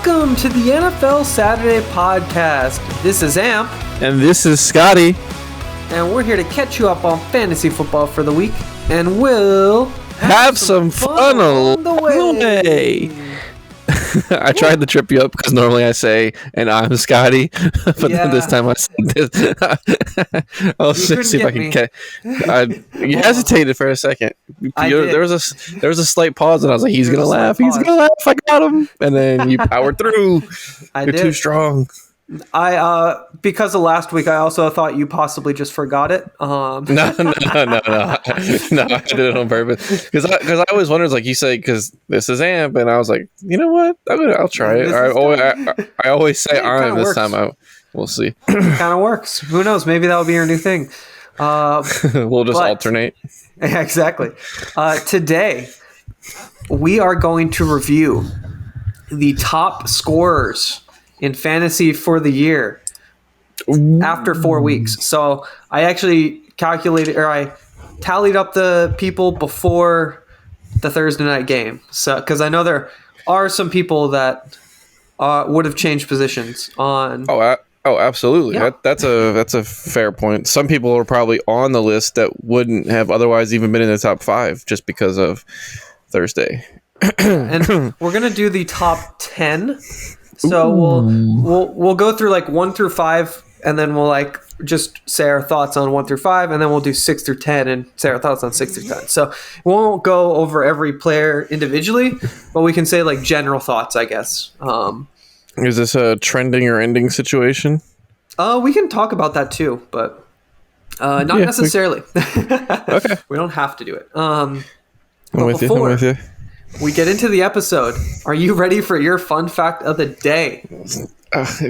Welcome to the NFL Saturday podcast. This is Amp. And this is Scotty. And we're here to catch you up on fantasy football for the week. And we'll have some fun along the way. I tried to trip you up because normally I say, and I'm Scotty, but then this time I said this. I'll see if I can catch. You hesitated for a second. There was a slight pause, and I was like, "He's gonna laugh. He's gonna laugh. I got him." And then you powered through. You're too strong. Because of last week, I also thought you possibly just forgot it. No, I did it on purpose because I always wondered, like you say, because this is Amp, and I was like, you know what, I'll try it. I always say I'm this works. Time. We'll see. Kind of works. Who knows? Maybe that'll be your new thing. We'll just alternate. Exactly. Today, we are going to review the top scorers in fantasy for the year after 4 weeks. So I actually I tallied up the people before the Thursday night game. So because I know there are some people that would have changed positions on. Oh, absolutely. Yeah. That's a fair point. Some people are probably on the list that wouldn't have otherwise even been in the top 5 just because of Thursday. And we're gonna do the top 10. So we'll go through like 1 through 5, and then we'll like just say our thoughts on 1 through 5, and then we'll do 6 through 10 and say our thoughts on 6 through 10. So we won't go over every player individually, but we can say like general thoughts, I guess. Is this a trending or ending situation? We can talk about that too, but not necessarily. Okay, we don't have to do it. I'm with you. We get into the episode. Are you ready for your fun fact of the day?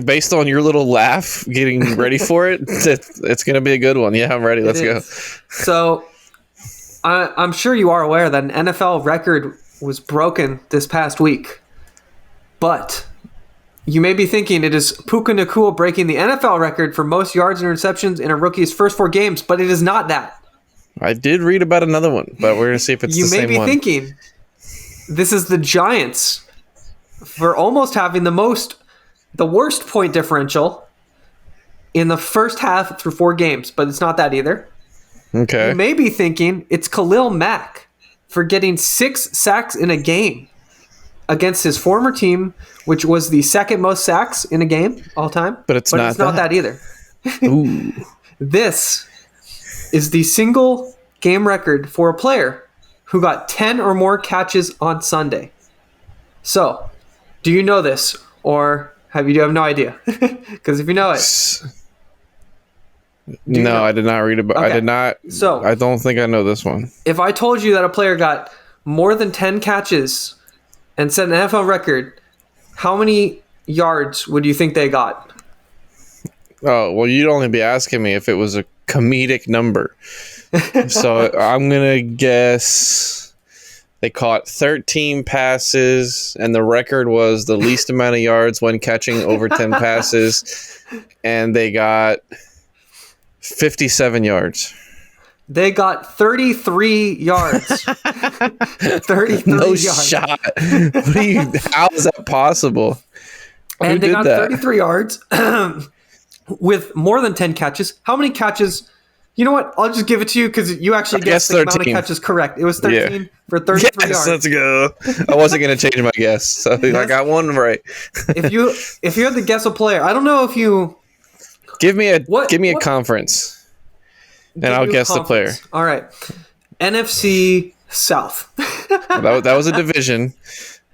Based on your little laugh, getting ready for it, it's going to be a good one. Yeah, I'm ready. Let's go. So, I'm sure you are aware that an NFL record was broken this past week. But you may be thinking it is Puka Nacua breaking the NFL record for most yards and receptions in a rookie's first 4 games, but it is not that. I did read about another one, but we're going to see if it's the same one. You may be thinking this is the Giants for almost having the worst point differential in the first half through 4 games, but it's not that either. Okay. You may be thinking it's Khalil Mack for getting 6 sacks in a game against his former team, which was the second most sacks in a game all time. But it's not that either. Ooh. This is the single game record for a player who got 10 or more catches on Sunday. So, do you know this, or do you have no idea? Because if you know it, no, I did not read about. Okay. I did not. So, I don't think I know this one. If I told you that a player got more than 10 catches and set an NFL record, how many yards would you think they got? Oh, well, you'd only be asking me if it was a comedic number. So I'm going to guess they caught 13 passes, and the record was the least amount of yards when catching over 10 passes, and they got 57 yards. They got 33 yards. 33 no yards. Shot. How is that possible? And they got 33 yards with more than 10 catches. How many catches? You know what? I'll just give it to you because you actually guessed the amount of catches correct. It was 13 for 33 yards. Let's go. I wasn't going to change my guess, so I got one right. If you had to guess a player, I don't know if you give me a conference, and I'll guess the player. All right, NFC South. that was a division.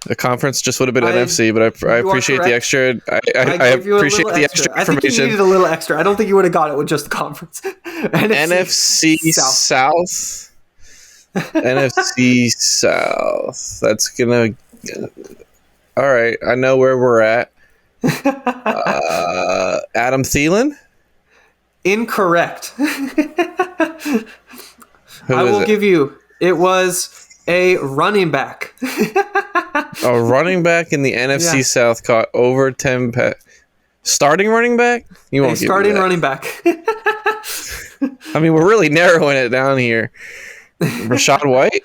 The conference just would have been NFC, but I appreciate the extra. I appreciate the extra information. I think you needed a little extra. I don't think you would have got it with just the conference. NFC South. NFC South. That's gonna. All right, I know where we're at. Adam Thielen. Incorrect. I will give you. It was a running back. A running back in the NFC South caught over 10 starting running back? You won't starting running back. I mean, we're really narrowing it down here. Rachaad White?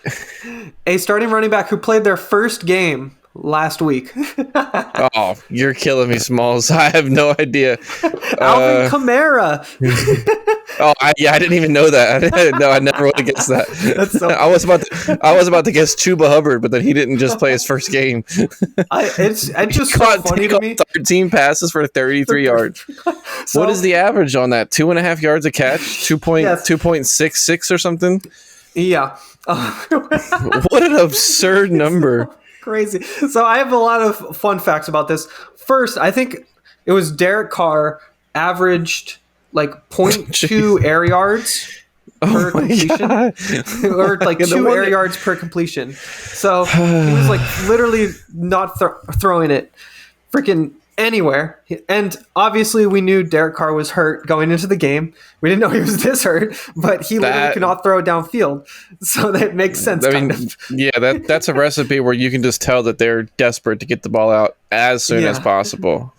A starting running back who played their first game last week. Oh, you're killing me, Smalls. I have no idea. Alvin Kamara. I didn't even know that. No, I never would have guessed that. That's so I was about to guess Chuba Hubbard, but then he didn't just play his first game. It's just so funny to me. 13 passes for 33 yards. So, what is the average on that? 2.5 yards a catch? 2.66 or something? Yeah. What an absurd number. Crazy. So I have a lot of fun facts about this. First, I think it was Derek Carr averaged like 0.2 air yards per completion, or like 2 air yards per completion. So he was like literally not throwing it freaking anywhere. And obviously we knew Derek Carr was hurt going into the game. We didn't know he was this hurt, but he literally could not throw it downfield. So that makes sense. That's a recipe where you can just tell that they're desperate to get the ball out as soon as possible.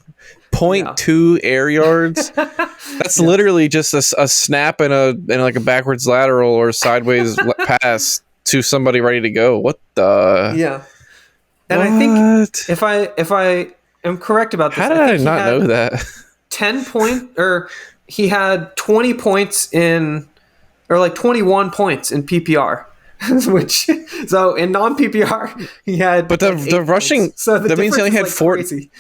0.2 air yards. That's literally just a snap and like a backwards lateral or sideways pass to somebody ready to go. What the? Yeah. And I think if I am correct about this, how did I not know that? 10 point, or he had 20 points or like 21 points in PPR. Which so in non PPR he had, but the rushing. Points. So that means he only had 40.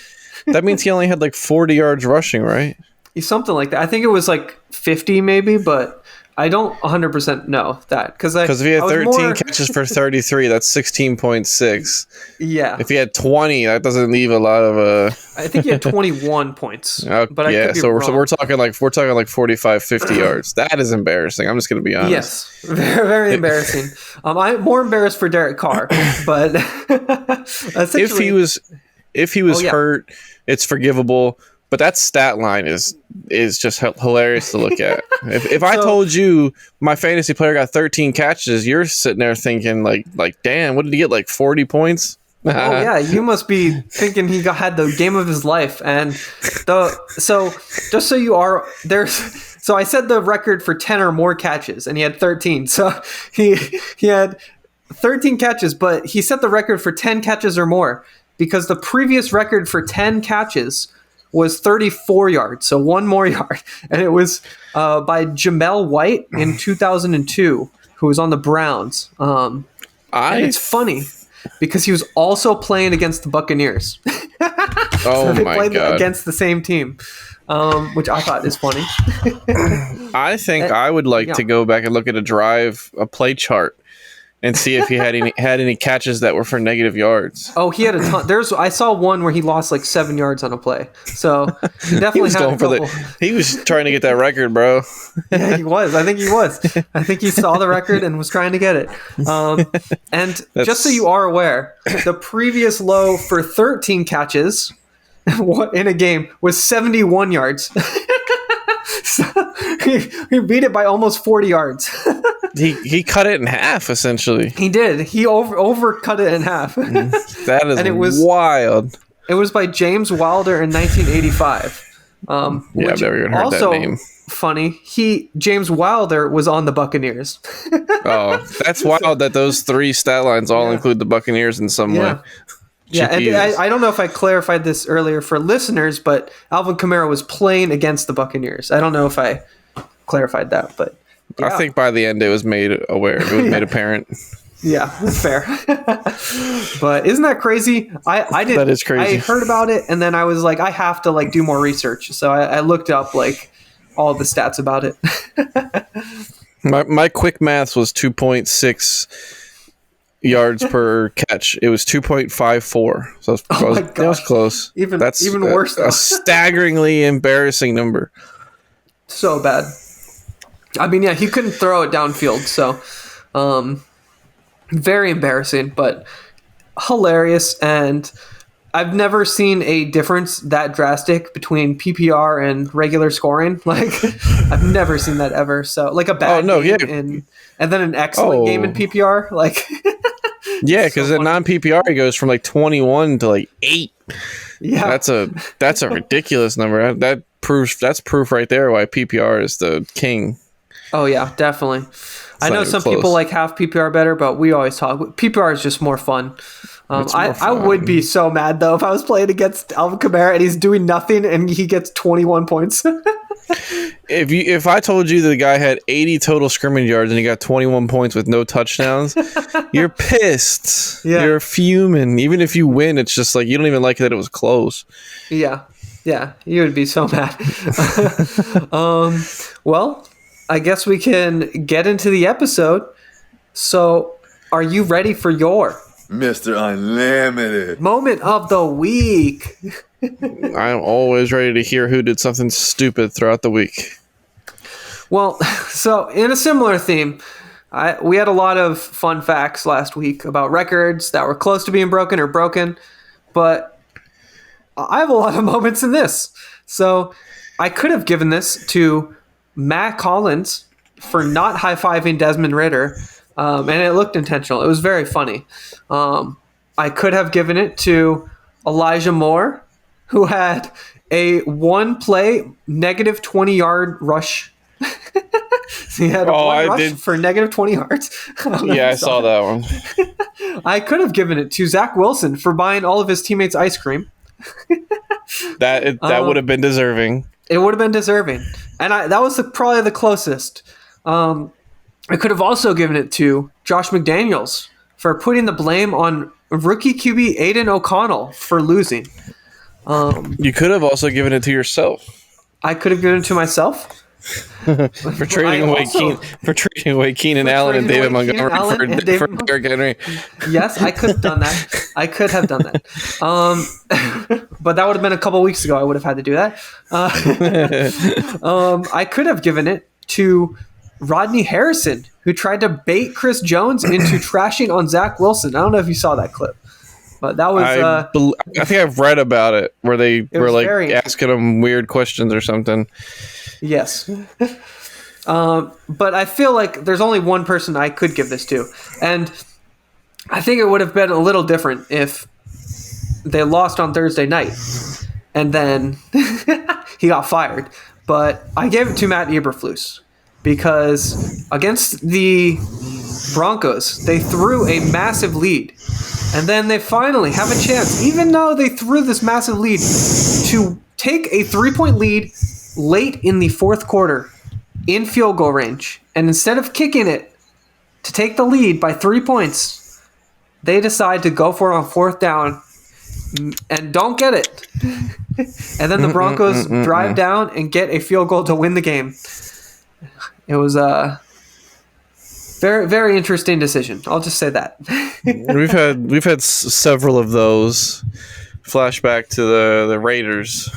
That means he only had like 40 yards rushing, right? Something like that. I think it was like 50 maybe, but I don't 100% know that because if he had 13 catches for 33, that's 16.6. Yeah. If he had 20, that doesn't leave a lot of. I think he had 21 points. But yeah, so we're talking like 45, 50 yards. That is embarrassing. I'm just gonna be honest. Yes, very, very embarrassing. I'm more embarrassed for Derek Carr, but if he was hurt, it's forgivable. But that stat line is just hilarious to look at. If I told you my fantasy player got 13 catches, you're sitting there thinking like damn, what did he get, like 40 points? Oh yeah, you must be thinking he had the game of his life. And so just so you are there's. So I said the record for 10 or more catches, and he had 13. So he had 13 catches, but he set the record for 10 catches or more because the previous record for 10 catches was 34 yards, so one more yard. And it was by Jamel White in 2002, who was on the Browns. And it's funny because he was also playing against the Buccaneers. So they my played God. against the same team, which I thought is funny. I think I would like to go back and look at a play chart and see if he had any catches that were for negative yards. Oh, he had a ton. I saw one where he lost like 7 yards on a play. So he definitely was had going a couple. he was trying to get that record, bro. Yeah, he was. I think he was. I think he saw the record and was trying to get it. And just so you are aware, the previous low for 13 catches in a game was 71 yards. So he beat it by almost 40 yards. He cut it in half, essentially. He did. He overcut it in half. That is, and it was wild. It was by James Wilder in 1985. I've never even heard that name. Funny, James Wilder was on the Buccaneers. Oh, that's wild that those three stat lines all include the Buccaneers in some way. Yeah, and I don't know if I clarified this earlier for listeners, but Alvin Kamara was playing against the Buccaneers. I don't know if I clarified that, but I think by the end it was made made apparent. Yeah, that's fair. But isn't that crazy? That is crazy. I heard about it, and then I was like, I have to do more research. So I looked up all the stats about it. My quick maths was 2.6 yards per catch. It was 2.54. So that was close. That's even worse. A staggeringly embarrassing number. So bad. I mean, yeah, he couldn't throw it downfield. So, very embarrassing, but hilarious. And I've never seen a difference that drastic between PPR and regular scoring. I've never seen that ever. So, a bad game and then an excellent game in PPR. Yeah, because in non-PPR it goes from 21 to 8. Yeah, that's a ridiculous number. That's proof right there why PPR is the king. Oh yeah, definitely. I know some people like half PPR better, but we always talk. PPR is just more fun. It's more I would fun. be so mad though if I was playing against Alvin Kamara and he's doing nothing and he gets 21 points. If I told you the guy had 80 total scrimmage yards and he got 21 points with no touchdowns, you're pissed. Yeah. You're fuming. Even if you win, it's just like you don't even like that it was close. Yeah, you would be so mad. Well, I guess we can get into the episode. So, are you ready for your Mr. Unlimited moment of the week? I'm always ready to hear who did something stupid throughout the week. Well, so in a similar theme, we had a lot of fun facts last week about records that were close to being broken or broken, but I have a lot of moments in this. So I could have given this to Matt Collins for not high-fiving Desmond Ridder, and it looked intentional. It was very funny. I could have given it to Elijah Moore, who had a one-play negative 20-yard rush. He had one rush for negative 20 yards. Yeah, I saw that one. I could have given it to Zach Wilson for buying all of his teammates ice cream. That would have been deserving. It would have been deserving. And that was probably the closest. I could have also given it to Josh McDaniels for putting the blame on rookie QB Aiden O'Connell for losing. You could have also given it to yourself. I could have given it to myself. for trading away Keenan Allen and David Montgomery for Derrick Henry. Yes, I could have done that. But that would have been a couple weeks ago. I would have had to do that. I could have given it to Rodney Harrison, who tried to bait Chris Jones into trashing on Zach Wilson. I don't know if you saw that clip, but that was. I think I've read about it where they were like asking him weird questions or something. Yes. But I feel like there's only one person I could give this to. And I think it would have been a little different if they lost on Thursday night and then he got fired. But I gave it to Matt Eberflus because against the Broncos, they threw a massive lead. And then they finally have a chance, even though they threw this massive lead, to take a 3-point lead late in the fourth quarter in field goal range. And instead of kicking it to take the lead by 3 points, they decide to go for it on fourth down and don't get it. And then the Broncos drive down and get a field goal to win the game. It was a very, very interesting decision. I'll just say that. We've had several of those. Flashback to the Raiders.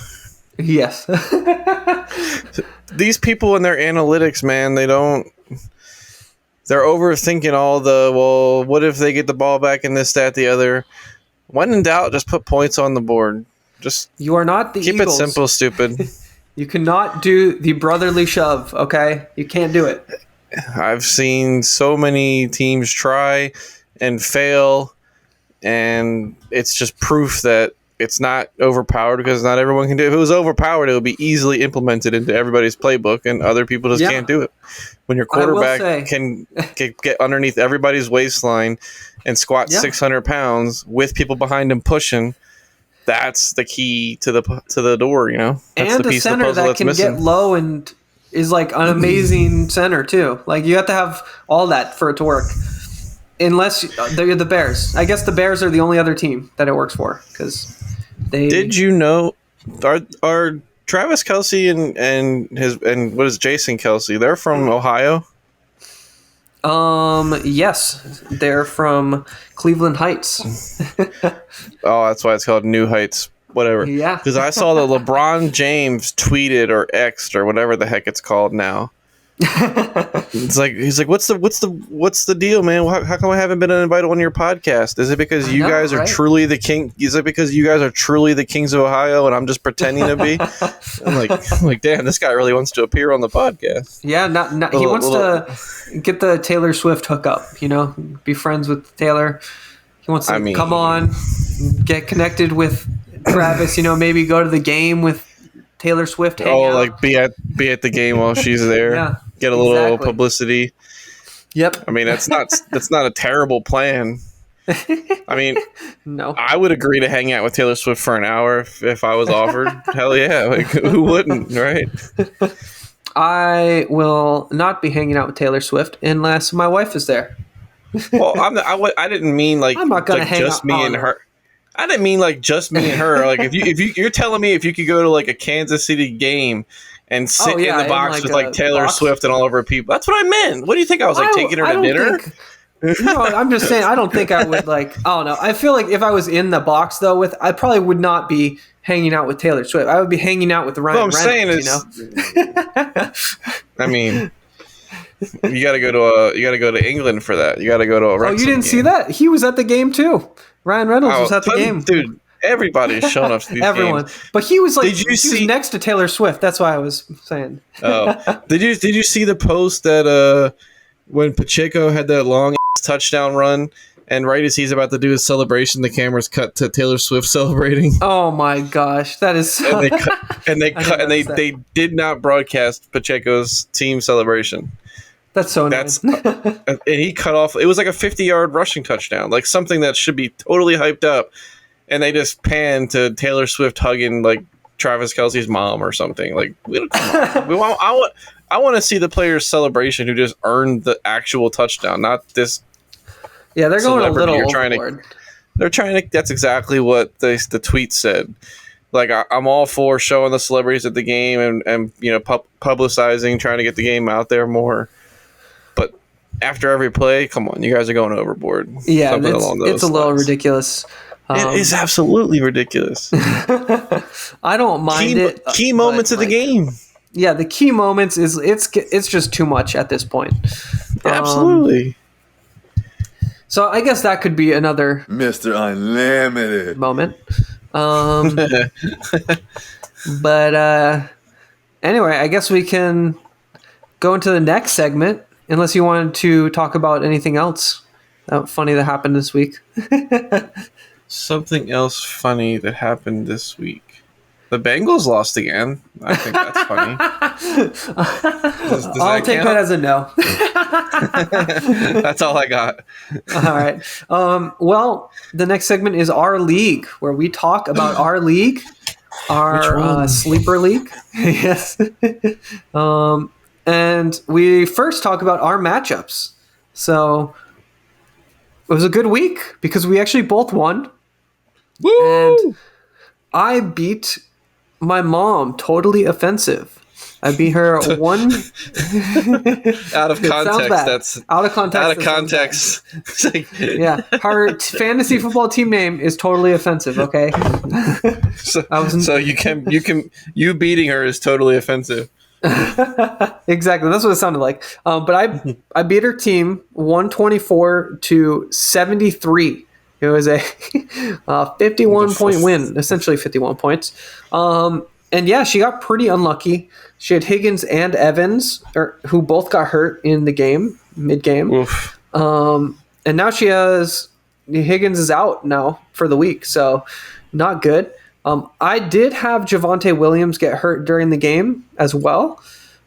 Yes. These people in their analytics, man, they're overthinking all well, what if they get the ball back in this, that, the other. When in doubt, just put points on the board. Just you are not the Eagles. Keep it simple, stupid. You cannot do the brotherly shove, okay? You can't do it. I've seen so many teams try and fail, and it's just proof that it's not overpowered because not everyone can do it. If it was overpowered, it would be easily implemented into everybody's playbook, and other people just can't do it. When your quarterback can get underneath everybody's waistline and squat 600 pounds with people behind him pushing, that's the key to the door, you know? That's and the piece a center of the puzzle that that's can missing. get low and is like an amazing center too. Like you have to have all that for it to work. Unless they're the Bears. I guess the Bears are the only other team that it works for because they. Did you know? Are Travis Kelce and what is Jason Kelce? They're from Ohio. Yes, they're from Cleveland Heights. Oh, that's why it's called New Heights. Whatever. Yeah. Because I saw that LeBron James tweeted or X'd or whatever the heck it's called now. It's like he's like, what's the deal, man? How come I haven't been invited on your podcast? Is it because you guys are truly the king? Is it because you guys are truly the kings of Ohio and I'm just pretending to be? I'm like, damn, this guy really wants to appear on the podcast. Yeah, he wants to get the Taylor Swift hookup. You know, be friends with Taylor. He wants to come on, get connected with Travis. You know, maybe go to the game with Taylor Swift. Like be at the game while she's there. Yeah. Get a little publicity. Yep. I mean, that's not a terrible plan. I mean, No. I would agree to hang out with Taylor Swift for an hour if I was offered. Hell yeah. Like, who wouldn't, right? I will not be hanging out with Taylor Swift unless my wife is there. Well, I didn't mean like, I'm not gonna like hang just out me and her. I didn't mean like just me and her. Like if you're telling me if you could go to like a Kansas City game and sit in the box like with like Taylor box. Swift and all of her people. That's what I meant. What do you think? I was like taking her to dinner? No, I'm just saying. I don't think I would like. I don't know. I feel like if I was in the box though, I probably would not be hanging out with Taylor Swift. I would be hanging out with Ryan What I'm Reynolds. saying is, I mean, you got to go to England for that. You got to go to a. Oh, you didn't see that? He was at the game too. Ryan Reynolds was at the game, dude. Everybody's showing up to these Everyone, games. but he was like, Did you he see- was next to Taylor Swift. That's why I was saying. Oh, did you see the post that when Pacheco had that long touchdown run, and right as he's about to do his celebration, the camera's cut to Taylor Swift celebrating. Oh my gosh, that is. So And they did not broadcast Pacheco's team celebration. That's so That's nice. and he cut off. It was like a 50-yard rushing touchdown, like something that should be totally hyped up. And they just panned to Taylor Swift hugging like Travis Kelce's mom or something. Like, I want to see the player's celebration who just earned the actual touchdown, not this. Yeah, they're going a little You're trying overboard. They're trying to. That's exactly what the tweet said. Like, I'm all for showing the celebrities at the game and publicizing, trying to get the game out there more. But after every play, come on, you guys are going overboard. Yeah, Something along those it's a little lines. ridiculous. It is absolutely ridiculous. I don't mind it. Key moments of the game. Yeah, the key moments is it's just too much at this point. Absolutely. So I guess that could be another Mr. Unlimited. moment. But anyway, I guess we can go into the next segment, unless you wanted to talk about anything else funny that happened this week. Something else funny that happened this week. The Bengals lost again. I think that's funny. Does I'll take that as a no. That's all I got. All right. Well, the next segment is Our League, where we talk about our league, our sleeper league. Yes. And we first talk about our matchups. So it was a good week because we actually both won. Woo! And I beat my mom, Totally Offensive. I beat her one. Out of It sounds context, bad. that's Out of context. out of that sounds context. It's like, bad. Yeah, her fantasy football team name is Totally Offensive. Okay. so you beating her is totally offensive. Exactly. That's what it sounded like. But I beat her team 124-73. It was a 51-point win, essentially 51 points. And yeah, she got pretty unlucky. She had Higgins and Evans, who both got hurt in the game, mid-game. Oof. And now she has Higgins is out now for the week, so not good. I did have Javonte Williams get hurt during the game as well.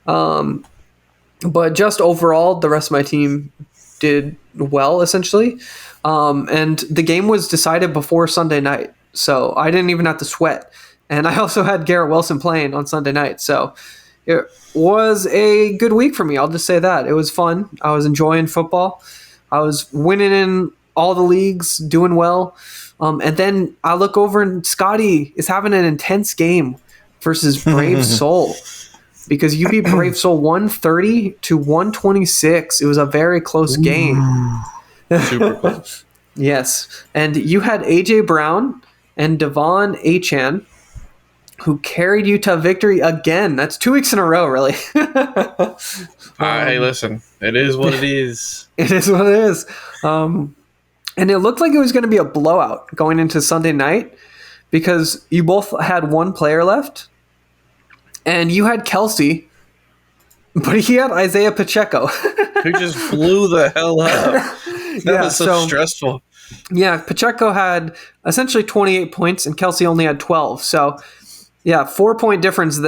But just overall, the rest of my team did well, essentially. And the game was decided before Sunday night, so I didn't even have to sweat. And I also had Garrett Wilson playing on Sunday night, so it was a good week for me. I'll just say that. It was fun. I was enjoying football. I was winning in all the leagues, doing well. And then I look over and Scotty is having an intense game versus Brave Soul. Because you beat Brave Soul 130-126. It was a very close game. Super close. Yes. And you had AJ Brown and Devon Achan, who carried you to victory again. That's 2 weeks in a row, really. Hey, listen. It is what it is. It is what it is. And it looked like it was going to be a blowout going into Sunday night because you both had one player left. And you had Kelsey, but he had Isaiah Pacheco. Who just blew the hell up. That was so stressful. Yeah, Pacheco had essentially 28 points and Kelsey only had 12. So, yeah, 4-point difference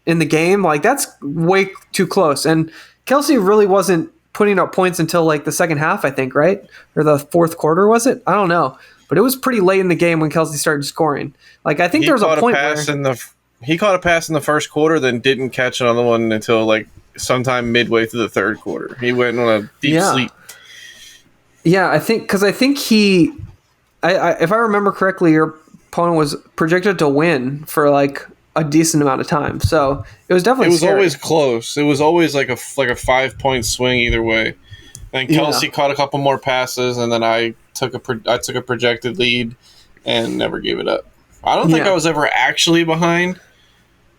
in the game. Like, that's way too close. And Kelsey really wasn't putting up points until like the second half, I think, right? Or the fourth quarter, was it? I don't know. But it was pretty late in the game when Kelsey started scoring. Like, I think there was a point where he caught a pass in the first quarter, then didn't catch another one until like sometime midway through the third quarter. He went on a deep sleep. Yeah, I think he, if I remember correctly, your opponent was projected to win for like a decent amount of time. So it was definitely. It was always close. It was always like a 5-point swing either way. And Kelsey caught a couple more passes, and then I took a projected lead and never gave it up. I don't think I was ever actually behind,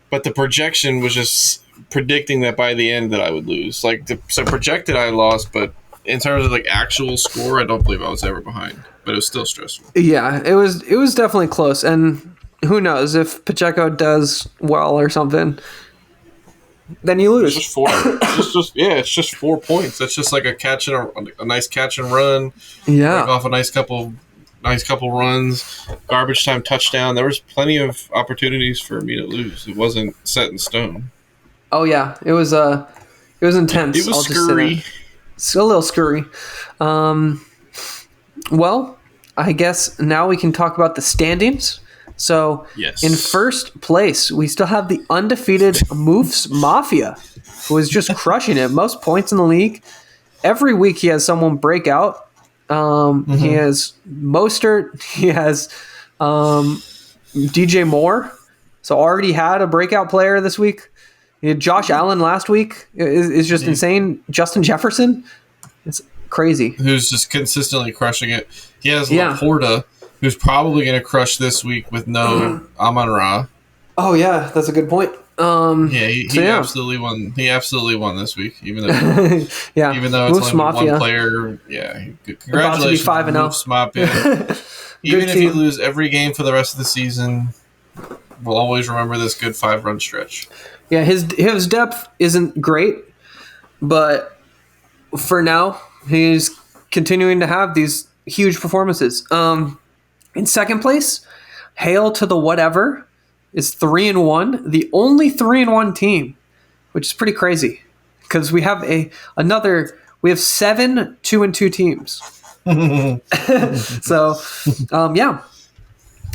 but the projection was just predicting that by the end that I would lose. So projected I lost, but in terms of like actual score, I don't believe I was ever behind. But it was still stressful. Yeah, it was definitely close, and who knows if Pacheco does well or something. Then you lose. It's just 4. It's just 4 points. That's just like a nice catch and run. Yeah, break off a nice couple runs, garbage time touchdown. There was plenty of opportunities for me to lose. It wasn't set in stone. Oh yeah, it was intense. It was scurry. It's a little scurry. Well, I guess now we can talk about the standings. So, in first place, we still have the undefeated Moofs Mafia, who is just crushing it. Most points in the league. Every week he has someone break out. He has Mostert. He has DJ Moore. So already had a breakout player this week. He had Josh Allen last week. Is just insane. Justin Jefferson. It's crazy. Who's just consistently crushing it. He has Laporta, who's probably going to crush this week with no Amon-Ra. Oh yeah, that's a good point. He absolutely won. He absolutely won this week, even though even though it's only one player. Yeah, congratulations, about to be 5-0. Moofs Mafia. Even if you lose every game for the rest of the season, we'll always remember this good 5-run stretch. Yeah, his depth isn't great, but for now he's continuing to have these huge performances. In second place, Hail to the Whatever is 3-1, the only 3-1 team, which is pretty crazy because we have we have 7 2-2 teams. So,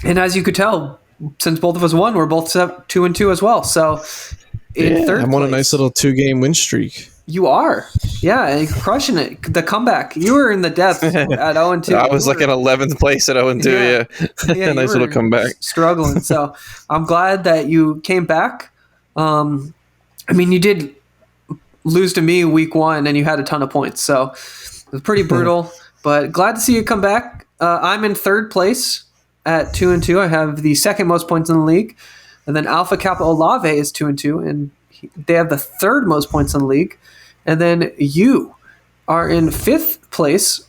and as you could tell, since both of us won, we're both 2-2 as well. So, in third I'm place, on a nice little 2-game win streak. You are. Yeah, you're crushing it. The comeback. You were in the depths at 0-2. I was like in 11th place at 0-2, yeah. Nice little comeback. Struggling. So I'm glad that you came back. You did lose to me week 1, and you had a ton of points. So it was pretty brutal, but glad to see you come back. I'm in third place at 2-2. I have the second most points in the league. And then Alpha Kappa Olave is 2-2, and they have the third most points in the league. And then you are in fifth place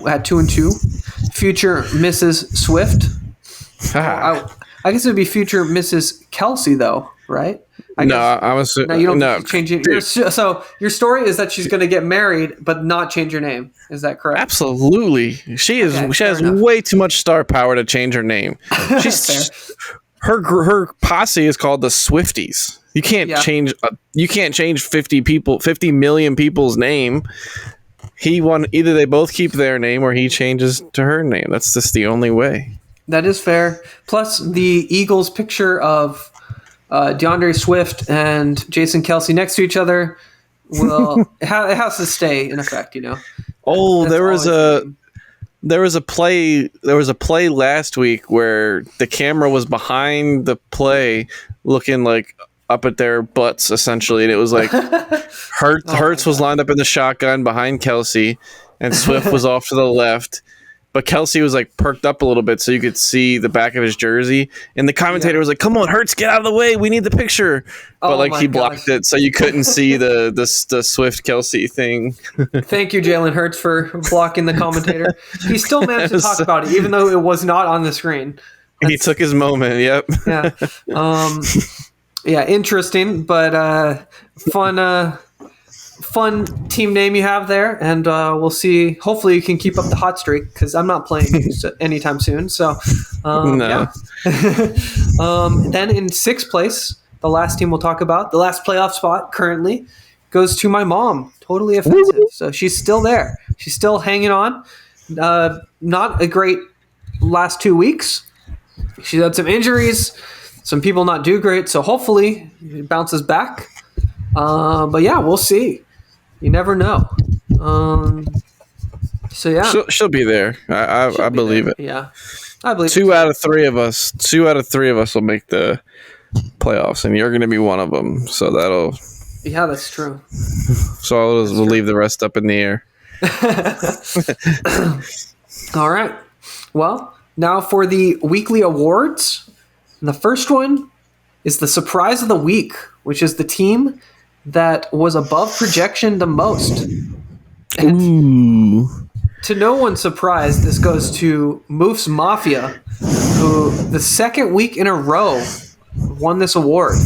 at 2-2. Future Mrs. Swift. I guess it would be future Mrs. Kelsey, though, right? You don't change it. So your story is that she's going to get married, but not change her name. Is that correct? Absolutely. She has way too much star power to change her name. Her posse is called the Swifties. You can't change 50 million people's name. Either they both keep their name or he changes to her name. That's just the only way. That is fair. Plus the Eagles picture of DeAndre Swift and Jason Kelsey next to each other. Well, it has to stay in effect, you know. Oh, there was a play last week where the camera was behind the play looking like up at their butts essentially, and it was like Hurts was lined up in the shotgun behind Kelsey and Swift was off to the left, but Kelsey was like perked up a little bit so you could see the back of his jersey, and the commentator was like, "Come on, Hurts, get out of the way, we need the picture." But he blocked it so you couldn't see the Swift Kelsey thing. Thank you, Jalen Hurts, for blocking the commentator. He still managed to talk about it even though it was not on the screen. He took his moment. Yep. Yeah. Yeah, interesting, but fun team name you have there, and we'll see. Hopefully, you can keep up the hot streak because I'm not playing anytime soon. So, no. Yeah. Then in sixth place, the last team we'll talk about, the last playoff spot currently goes to my mom. Totally offensive. So she's still there. She's still hanging on. Not a great last 2 weeks. She's had some injuries. Some people not do great. So hopefully it bounces back. But yeah, we'll see. You never know. So yeah, She'll be there. I believe it. Yeah, I believe Two out of three of us will make the playoffs, and you're going to be one of them. So Yeah, that's true. we'll leave the rest up in the air. All right. Well, now for the weekly awards. And the first one is the surprise of the week, which is the team that was above projection the most. And Ooh. to no one's surprise, this goes to Moof's Mafia, who the second week in a row won this award.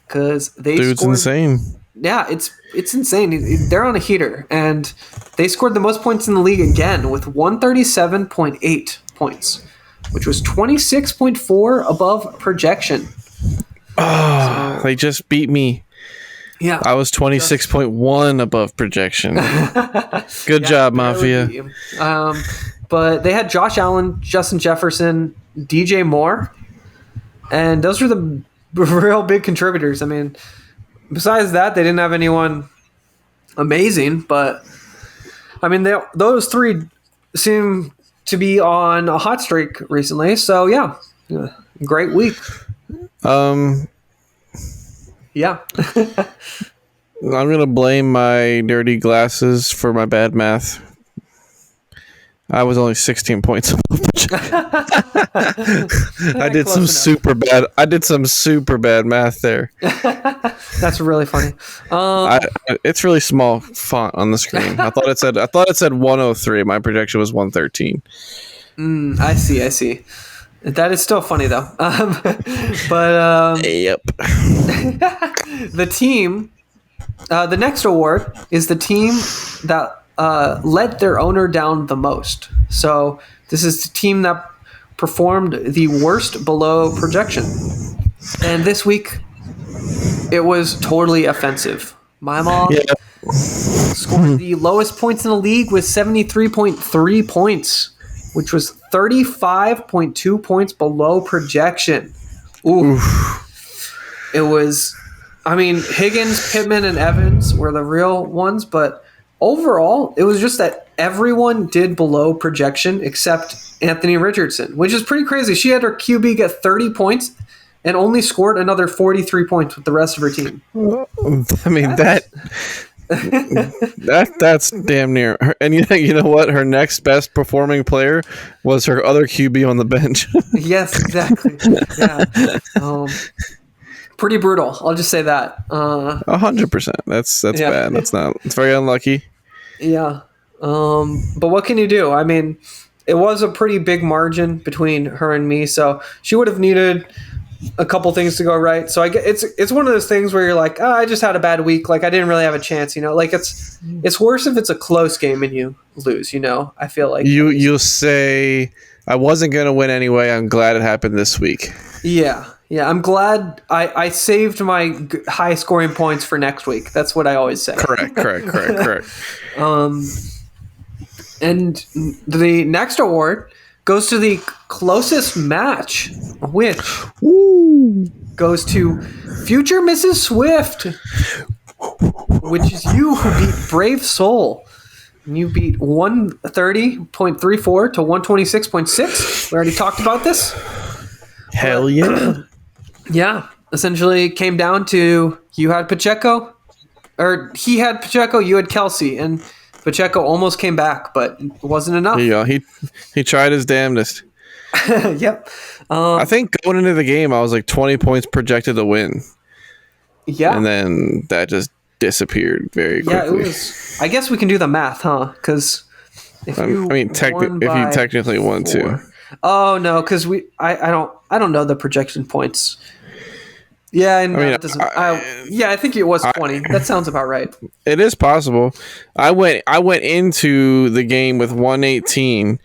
Because they Dude's scored, insane. Yeah, it's insane. They're on a heater, and they scored the most points in the league again with 137.8 points, which was 26.4 above projection. They just beat me. Yeah, I was 26.1 above projection. Good job, Mafia. But they had Josh Allen, Justin Jefferson, DJ Moore, and those were the real big contributors. I mean, besides that, they didn't have anyone amazing, but I mean, those three seem to be on a hot streak recently. So yeah, great week. Yeah. I'm going to blame my dirty glasses for my bad math. I was only 16 points above projection. I did some super bad math there. That's really funny. It's really small font on the screen. I thought it said 103. My projection was 113. I see. That is still funny though. But yep. the team, the next award is the team that let their owner down the most. So this is the team that performed the worst below projection. And this week, it was totally offensive. My mom scored the lowest points in the league with 73.3 points, which was 35.2 points below projection. Oof. It was, I mean, Higgins, Pittman, and Evans were the real ones, but overall, it was just that everyone did below projection except Anthony Richardson, which is pretty crazy. She had her QB get 30 points and only scored another 43 points with the rest of her team. I mean, that's damn near her. And you know what? Her next best performing player was her other QB on the bench. Yes, exactly. Yeah. Pretty brutal. I'll just say that. 100%. That's bad. It's very unlucky. Yeah. But what can you do? I mean, it was a pretty big margin between her and me, so she would have needed a couple things to go right. So it's one of those things where you're like, I just had a bad week. Like I didn't really have a chance, Like it's worse if it's a close game and you lose. I feel like you'll say I wasn't gonna win anyway. I'm glad it happened this week. Yeah. I'm glad I saved my high scoring points for next week. That's what I always say. Correct. And the next award goes to the closest match, which goes to future Mrs. Swift, which is you who beat Brave Soul. And you beat 130.34 to 126.6. We already talked about this. Hell yeah. Yeah. Essentially it came down to you had Pacheco, or he had Pacheco, you had Kelsey, and Pacheco almost came back, but it wasn't enough. There you go. He tried his damnedest. Yep. I think going into the game, I was like 20 points projected to win. Yeah. And then that just disappeared very quickly. Yeah, it was. I guess we can do the math, huh? Because if you technically won too. Oh no, because I don't know the projection points. Yeah, and I think it was 20. That sounds about right. It is possible. I went into the game with 118.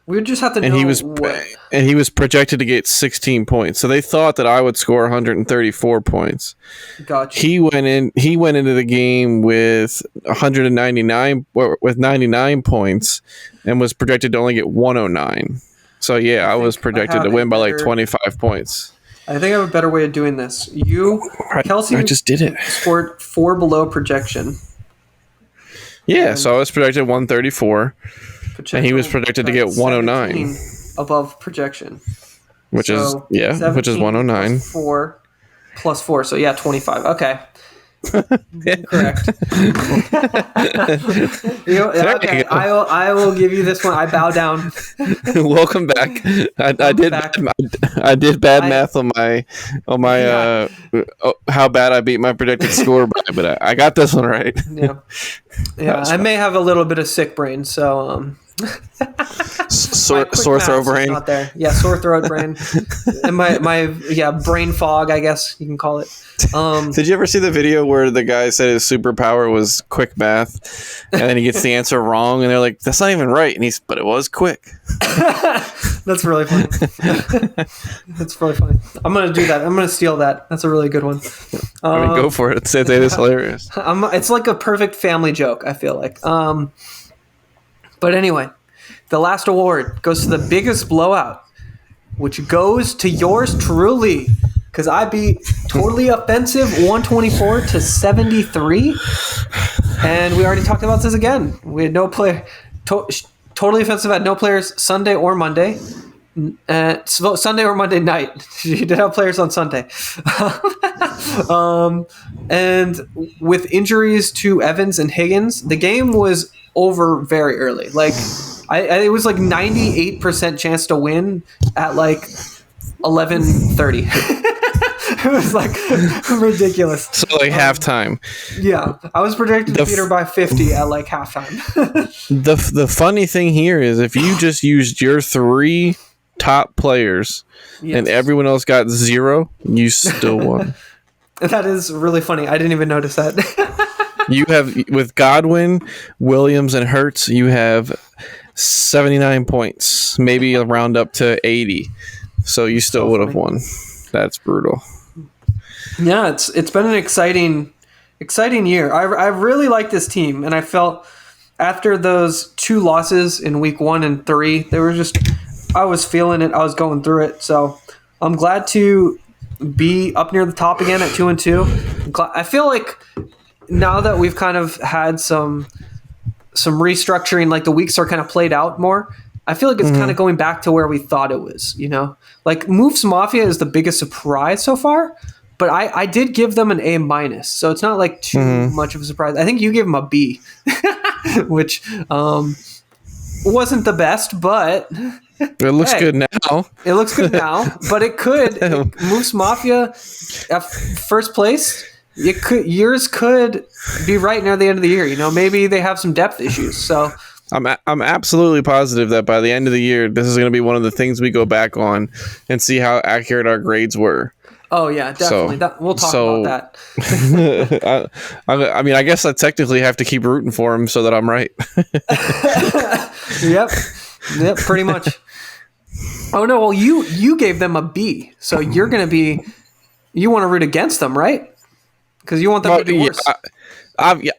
We would just have to know and he was what. and he was projected to get 16 points. So they thought that I would score 134 points. Gotcha. He went into the game with 99 points and was projected to only get 109. So yeah, I was projected to win by like 25 points. I think I have a better way of doing this. Kelsey I just did it. scored 4 below projection. Yeah, so I was projected 134, and he was projected to get 109, above projection, which is 109 plus 4. So yeah, 25. Okay. Correct. Okay, I will give you this one. I bow down. Welcome back. I did bad math on my how bad I beat my predicted score by, but I got this one right. Yeah. I may have a little bit of sick brain, so sore throat brain. Not there. Yeah, sore throat brain, and my brain fog, I guess you can call it. Did you ever see the video where the guy said his superpower was quick math, and then he gets the answer wrong, and they're like, "That's not even right," and but it was quick. That's really funny. That's really funny. I'm gonna do that. I'm gonna steal that. That's a really good one. Go for it. Say it is hilarious. It's like a perfect family joke, I feel like. But anyway, the last award goes to the biggest blowout, which goes to yours truly, because I beat Totally Offensive 124 to 73, and we already talked about this again. We had no player. Totally Offensive had no players Sunday or Monday. Sunday or Monday night. You did have players on Sunday. And with injuries to Evans and Higgins, the game was over very early. Like, it was like 98% chance to win at like 11:30. It was like ridiculous. So like halftime. Yeah, I was predicted to beat her by 50 at like halftime. The funny thing here is if you just used your 3 top players and everyone else got 0, you still won. That is really funny. I didn't even notice that. You have, with Godwin, Williams, and Hurts, you have 79 points, maybe a round up to 80. So you still would have won. That's brutal. Yeah, it's been an exciting year. I really like this team, and I felt after those 2 losses in week 1 and 3, they were just, I was feeling it. I was going through it. So I'm glad to be up near the top again at 2-2. I feel like now that we've kind of had some restructuring, like the weeks are kind of played out more, I feel like it's kind of going back to where we thought it was, you know? Like, Moves Mafia is the biggest surprise so far, but I did give them an A-, so it's not like too much of a surprise. I think you gave them a B, which wasn't the best, but it looks good now. It looks good now, but it could. Moves Mafia at first place. Yours could be right near the end of the year. You know, maybe they have some depth issues. So I'm absolutely positive that by the end of the year, this is going to be one of the things we go back on and see how accurate our grades were. Oh yeah, definitely. We'll talk about that. I mean, I guess I technically have to keep rooting for him so that I'm right. Yep, pretty much. Oh no, well you gave them a B, so you're going to be. You want to root against them, right? Because you want them to do worse.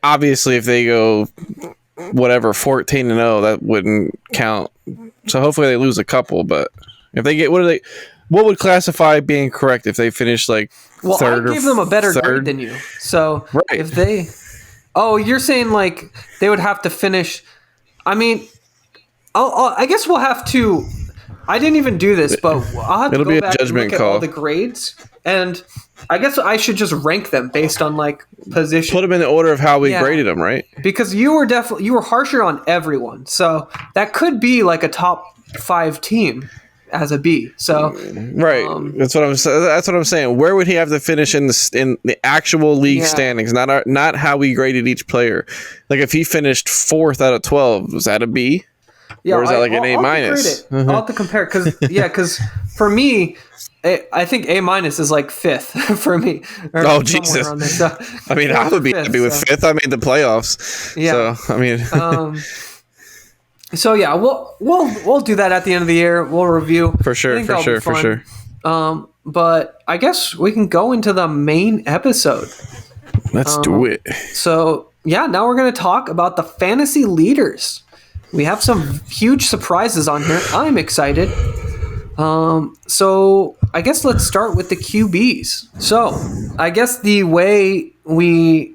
Obviously, if they go 14-0, that wouldn't count. So hopefully they lose a couple. But if they get what would classify being correct if they finish like third? I gave them a better grade than you. So if they, you're saying like they would have to finish. I mean, I guess we'll have to. I didn't even do this, but I'll have to go back and look at all the grades, and I guess I should just rank them based on like position. Put them in the order of how we graded them, right? Because you were harsher on everyone, so that could be like a top 5 team as a B. So that's what I'm saying. Where would he have to finish in the actual league standings? Not how we graded each player. Like if he finished 4th out of 12, was that a B? Yeah, or is that like an A-? I'll have to compare because for me, I think A- is like 5th for me. Oh Jesus! So, I mean, I would be happy with 5th. I made the playoffs. Yeah. So I mean, So yeah, we'll do that at the end of the year. We'll review For sure, for sure, for sure. But I guess we can go into the main episode. Let's do it. So yeah, now we're going to talk about the fantasy leaders. We have some huge surprises on here. I'm excited. So I guess let's start with the QBs. So I guess the way we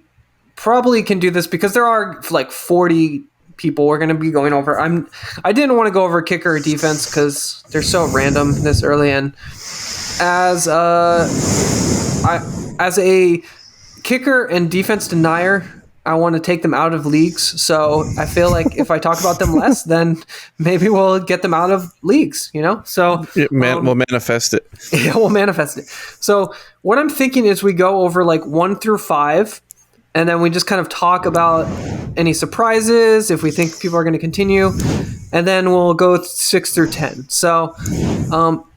probably can do this, because there are like 40 people we're going to be going over. I didn't want to go over kicker or defense because they're so random this early. And as a kicker and defense denier, I want to take them out of leagues. So I feel like if I talk about them less, then maybe we'll get them out of leagues, you know? So we'll manifest it. Yeah, we'll manifest it. So what I'm thinking is we go over like 1 through 5, and then we just kind of talk about any surprises, if we think people are going to continue, and then we'll go 6 through 10. So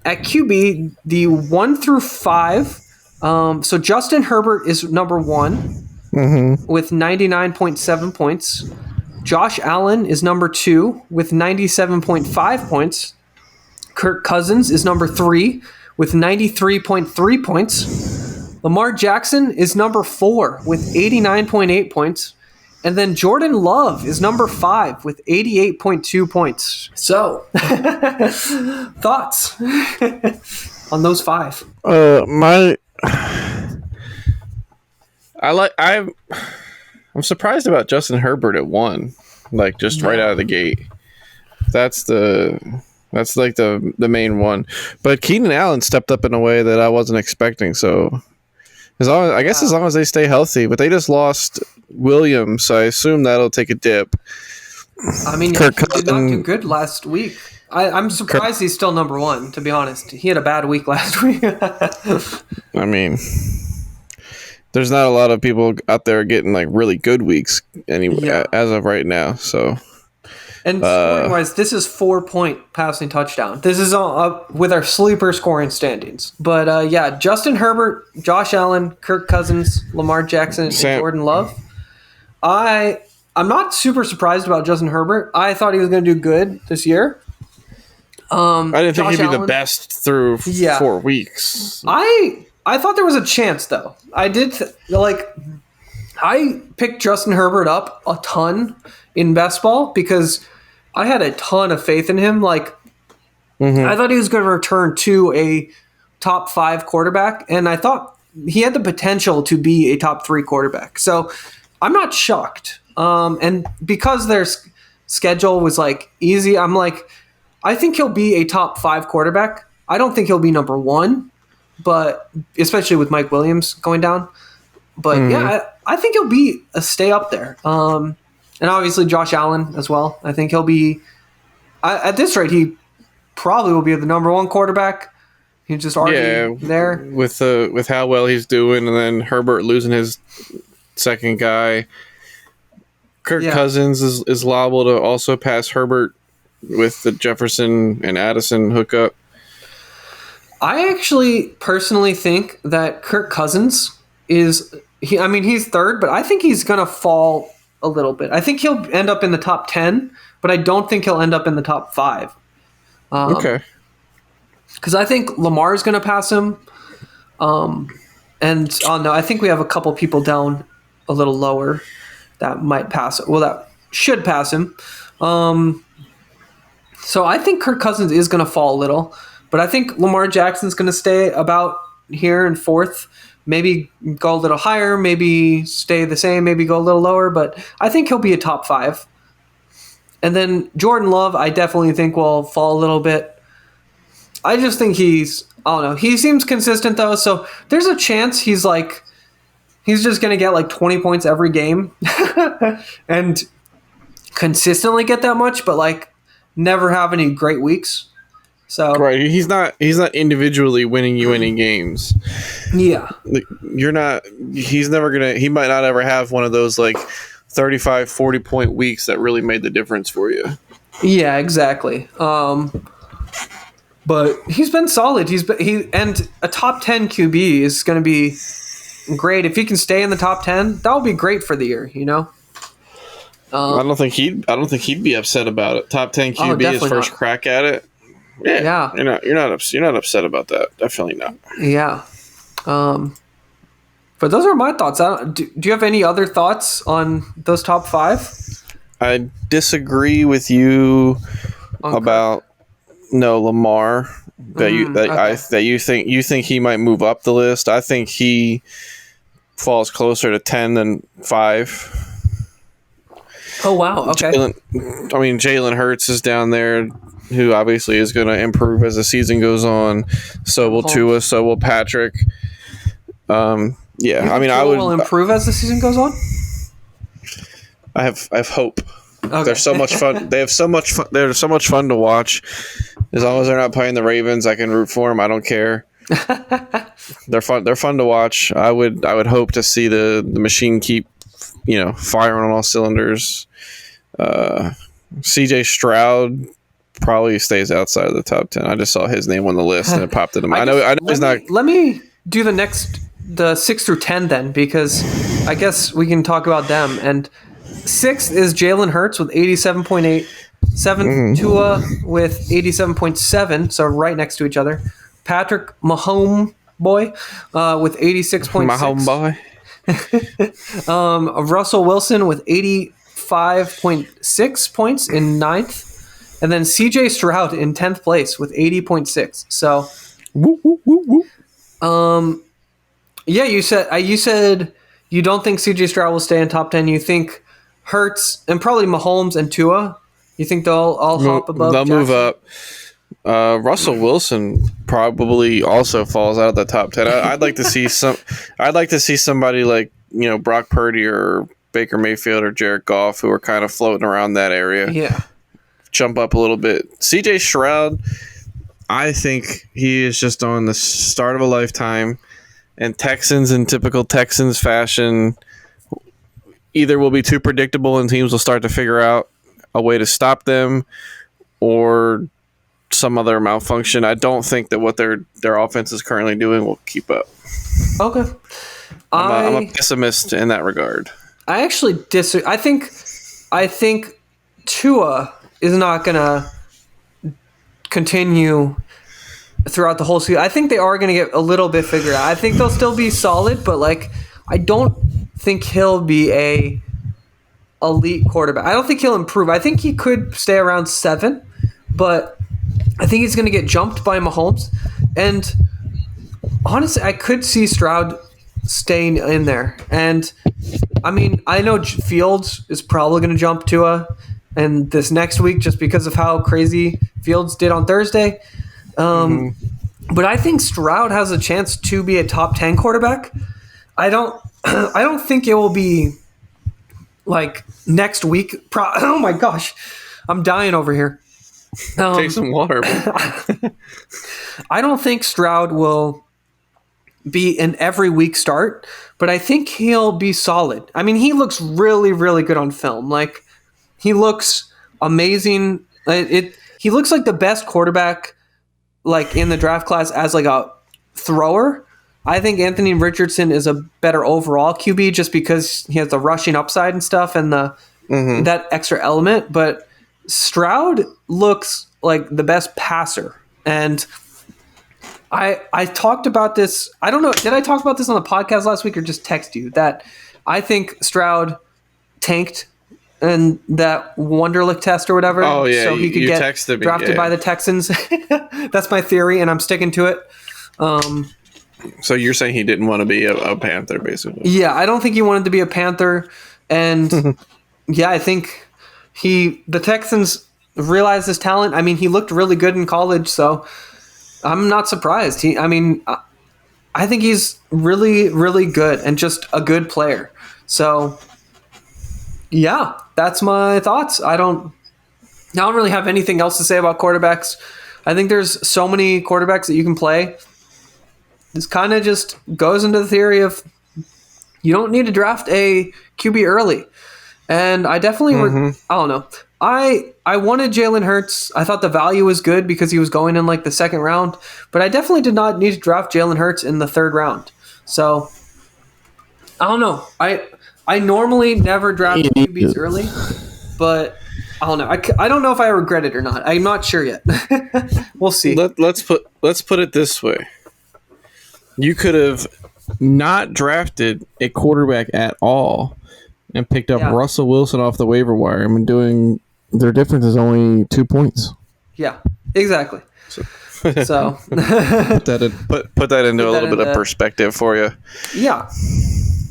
at QB, the 1 through 5, so Justin Herbert is number 1 with 99.7 points. Josh Allen is number 2 with 97.5 points. Kirk Cousins is number 3 with 93.3 points. Lamar Jackson is number 4 with 89.8 points. And then Jordan Love is number 5 with 88.2 points. So, thoughts on those 5? I'm surprised about Justin Herbert at 1, like just right out of the gate. That's like the main one. But Keenan Allen stepped up in a way that I wasn't expecting. So as long as they stay healthy, but they just lost Williams, so I assume that'll take a dip. I mean, he did not do good last week. I'm surprised he's still number 1, to be honest. He had a bad week last week. I mean, there's not a lot of people out there getting like really good weeks anyway as of right now. So, and scoring wise, this is 4-point passing touchdown. This is all with our sleeper scoring standings. But yeah, Justin Herbert, Josh Allen, Kirk Cousins, Lamar Jackson, and Jordan Love. I'm not super surprised about Justin Herbert. I thought he was going to do good this year. I didn't think he'd be the best through 4 weeks. I thought there was a chance, though. I did, I picked Justin Herbert up a ton in best ball because I had a ton of faith in him. I thought he was going to return to a top 5 quarterback, and I thought he had the potential to be a top 3 quarterback. So I'm not shocked. And because their schedule was easy, I'm I think he'll be a top 5 quarterback. I don't think he'll be number 1. But especially with Mike Williams going down. But yeah, I think he'll stay up there. And obviously Josh Allen as well. I think he'll be at this rate. He probably will be the number 1 quarterback. He's just already there with how well he's doing, and then Herbert losing his second guy. Kirk Cousins is liable to also pass Herbert with the Jefferson and Addison hookup. I actually personally think that Kirk Cousins he's 3rd, but I think he's going to fall a little bit. I think he'll end up in the top 10, but I don't think he'll end up in the top 5. Okay. Because I think Lamar is going to pass him. I think we have a couple people down a little lower that might pass it. Well, that should pass him. So I think Kirk Cousins is going to fall a little. But I think Lamar Jackson's going to stay about here in 4th. Maybe go a little higher, maybe stay the same, maybe go a little lower. But I think he'll be a top 5. And then Jordan Love, I definitely think will fall a little bit. I just think I don't know. He seems consistent, though. So there's a chance he's just going to get 20 points every game. And consistently get that much, but never have any great weeks. So right, he's not individually winning you any games. Yeah, he might not ever have one of those 35, 40 point weeks that really made the difference for you. Yeah, exactly. But he's been solid. And a top 10 QB is going to be great if he can stay in the top 10. That would be great for the year, you know. I don't think he'd be upset about it. Top 10 QB, his first crack at it. Yeah. You're not upset about that. Definitely not. Yeah. But those are my thoughts. Do you have any other thoughts on those top 5? I disagree with you about Lamar. That you think he might move up the list. I think he falls closer to 10 than 5. Oh wow! Okay. Jalen Hurts is down there, who obviously is going to improve as the season goes on. So will Tua. So will Patrick. I will improve as the season goes on. I have hope. Okay. They're so much fun. They have so much fun. They're so much fun to watch. As long as they're not playing the Ravens, I can root for them. I don't care. They're fun. They're fun to watch. I would hope to see the machine keep, firing on all cylinders. CJ Stroud probably stays outside of the top 10. I just saw his name on the list and it popped into my. I know he's not. Let me do the 6 through 10 then, because I guess we can talk about them. And 6th is Jalen Hurts with 87.8. 7th, Tua with 87.7, so right next to each other. Patrick Mahomes with 86.6. Mahomes boy. Russell Wilson with 85.6 points in 9th. And then CJ Stroud in 10th place with 80.6. So, you said you don't think CJ Stroud will stay in top 10. You think Hurts and probably Mahomes and Tua. You think they'll all hop above? They'll Jackson? move up. Russell Wilson probably also falls out of the top 10. I'd like to see somebody like Brock Purdy or Baker Mayfield or Jared Goff, who are kind of floating around that area. Yeah, jump up a little bit. CJ Stroud, I think he is just on the start of a lifetime, and Texans in typical Texans fashion either will be too predictable and teams will start to figure out a way to stop them, or some other malfunction. I don't think that what their offense is currently doing will keep up. Okay. I'm a pessimist in that regard. I actually disagree. I think Tua is not going to continue throughout the whole season. I think they are going to get a little bit figured out. I think they'll still be solid, but I don't think he'll be a elite quarterback. I don't think he'll improve. I think he could stay around 7, but I think he's going to get jumped by Mahomes. And honestly, I could see Stroud staying in there. And I know Fields is probably going to jump Tua and this next week just because of how crazy Fields did on Thursday. But I think Stroud has a chance to be a top 10 quarterback. I don't think it will be like next week. Oh my gosh, I'm dying over here. Take some water. I don't think Stroud will be an every week start, but I think he'll be solid. He looks really, really good on film. He looks amazing. He looks like the best quarterback in the draft class as a thrower. I think Anthony Richardson is a better overall QB just because he has the rushing upside and stuff and that extra element. But Stroud looks like the best passer. And I talked about this. I don't know. Did I talk about this on the podcast last week or just text you that I think Stroud tanked in that Wonderlic test or whatever? Oh, yeah. So he could get drafted by the Texans. That's my theory, and I'm sticking to it. So you're saying he didn't want to be a Panther, basically? Yeah, I don't think he wanted to be a Panther. And, I think the Texans realized his talent. He looked really good in college, so I'm not surprised. I think he's really, really good and just a good player. So, that's my thoughts. I don't really have anything else to say about quarterbacks. I think there's so many quarterbacks that you can play. This kind of just goes into the theory of you don't need to draft a QB early. And I definitely I don't know. I wanted Jalen Hurts. I thought the value was good because he was going in the second round. But I definitely did not need to draft Jalen Hurts in the third round. So, I don't know. I normally never draft QBs early. but I don't know. I don't know if I regret it or not. I'm not sure yet. We'll see. Let's put it this way. You could have not drafted a quarterback at all and picked up Russell Wilson off the waiver wire. I mean, their difference is only 2 points. Yeah, exactly. So put that into a little bit of perspective for you. Yeah,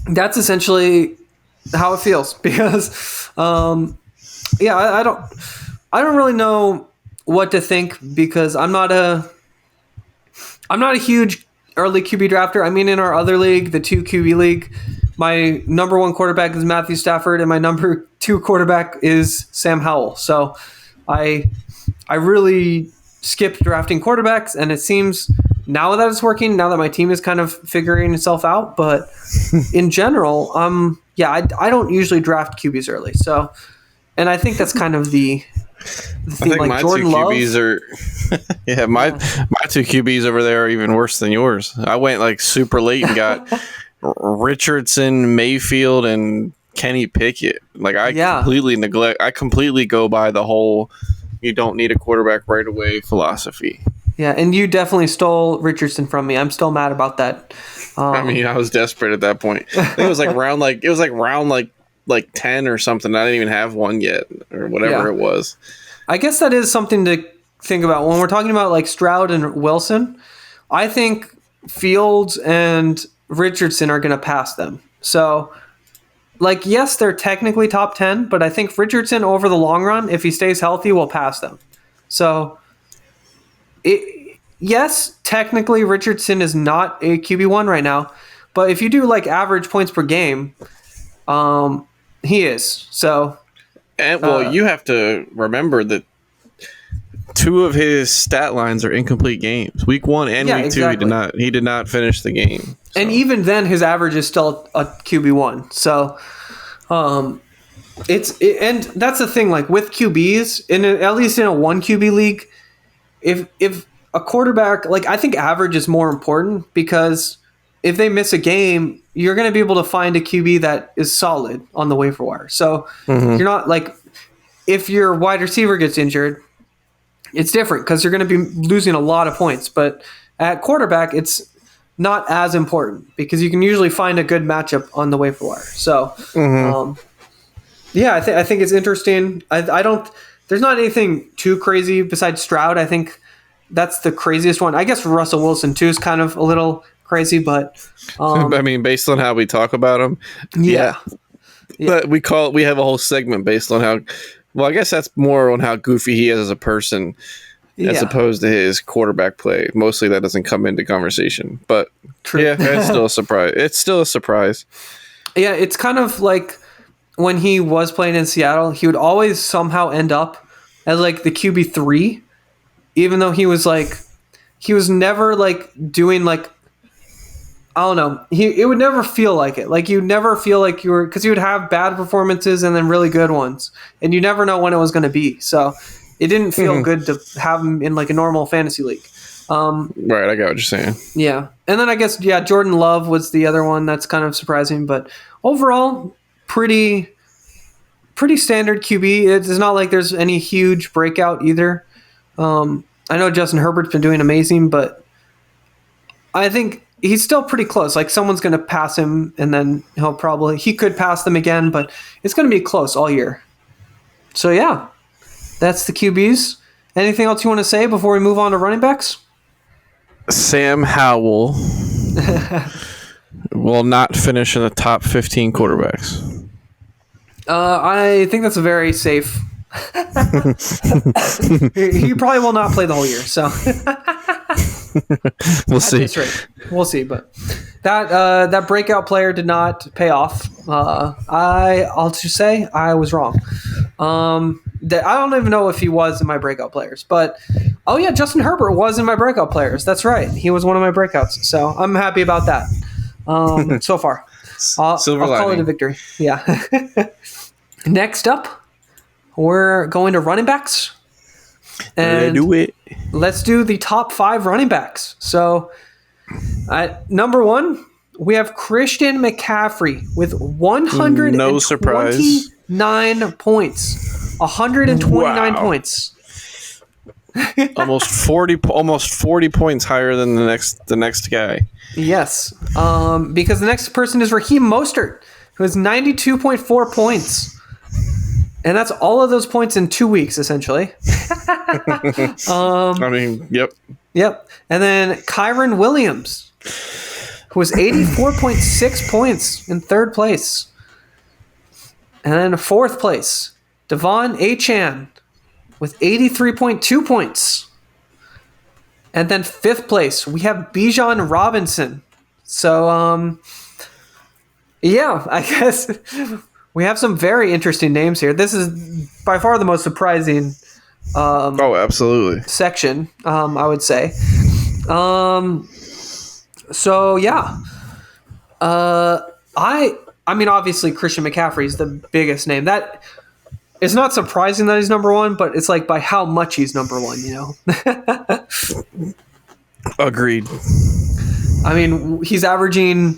that's essentially how it feels because, I don't really know what to think because I'm not a huge early QB drafter. I mean, in our other league, the 2 QB league, my number 1 quarterback is Matthew Stafford, and my number 2 quarterback is Sam Howell. So I really skipped drafting quarterbacks, and it seems now that it's working, now that my team is kind of figuring itself out. But in general, I don't usually draft QBs early. So, and I think that's kind of the thing. I think my Jordan 2 QBs are my 2 QBs over there are even worse than yours. I went like super late and got Richardson, Mayfield, and Kenny Pickett. Like I completely go by the whole you don't need a quarterback right away philosophy. Yeah, and you definitely stole Richardson from me. I'm still mad about that. I mean, I was desperate at that point. I think it was like round 10 or something. I didn't even have one yet or whatever it was. I guess that is something to think about when we're talking about like Stroud and Wilson. I think Fields and Richardson are going to pass them. So, like, yes, they're technically top 10, but I think Richardson over the long run, if he stays healthy, will pass them. So, yes, technically Richardson is not a QB1 right now, but if you do like average points per game, he is. So, and you have to remember that 2 of his stat lines are incomplete games. Week 1 and week 2, he did not finish the game. So. And even then, his average is still a QB1. So, and that's the thing. Like with QBs, at least in a 1 QB league, if a quarterback, like I think average is more important because if they miss a game, you're going to be able to find a QB that is solid on the waiver wire. So you're not like if your wide receiver gets injured, it's different because you're going to be losing a lot of points. But at quarterback, it's not as important because you can usually find a good matchup on the waiver wire. So, I think it's interesting. There's not anything too crazy besides Stroud. I think that's the craziest one. I guess Russell Wilson too is kind of a little crazy, but I mean, based on how we talk about him, yeah. But we have a whole segment based on how. Well, I guess that's more on how goofy he is as a person, as opposed to his quarterback play. Mostly that doesn't come into conversation, but it's still a surprise. It's still a surprise. Yeah, it's kind of like when he was playing in Seattle, he would always somehow end up as like the QB3, even though he was never like doing like, I don't know. It would never feel like it. Like you'd never feel like you were, because you would have bad performances and then really good ones, and you never know when it was going to be. So it didn't feel good to have him in like a normal fantasy league. Right, I got what you're saying. Yeah, and then I guess Jordan Love was the other one that's kind of surprising, but overall, pretty standard QB. It's not like there's any huge breakout either. I know Justin Herbert's been doing amazing, but I think he's still pretty close. Like someone's going to pass him, and then he could pass them again, but it's going to be close all year. So yeah, that's the QBs. Anything else you want to say before we move on to running backs? Sam Howell will not finish in the top 15 quarterbacks. I think that's a very safe. He probably will not play the whole year, so we'll see. We'll see, but that breakout player did not pay off. I'll just say I was wrong. I don't even know if he was in my breakout players, but Justin Herbert was in my breakout players. That's right, he was one of my breakouts, so I'm happy about that. So far, I'll call it a victory. Yeah. Next up, we're going to running backs. And let's do the top 5 running backs. So, at number 1, we have Christian McCaffrey with 129 points. 129 Wow. points. almost 40 points higher than the next guy. Yes, because the next person is Raheem Mostert, who has 92.4 points. And that's all of those points in 2 weeks, essentially. I mean, yep. Yep. And then Kyron Williams, who was 84.6 points in third place. And then fourth place, Devon Achane with 83.2 points. And then fifth place, we have Bijan Robinson. So, yeah, I guess we have some very interesting names here. This is by far the most surprising Oh, absolutely. section, I would say. So yeah, I mean, obviously Christian McCaffrey is the biggest name. That it's not surprising that he's number one, but it's like by how much he's number one, you know. Agreed. I mean, he's averaging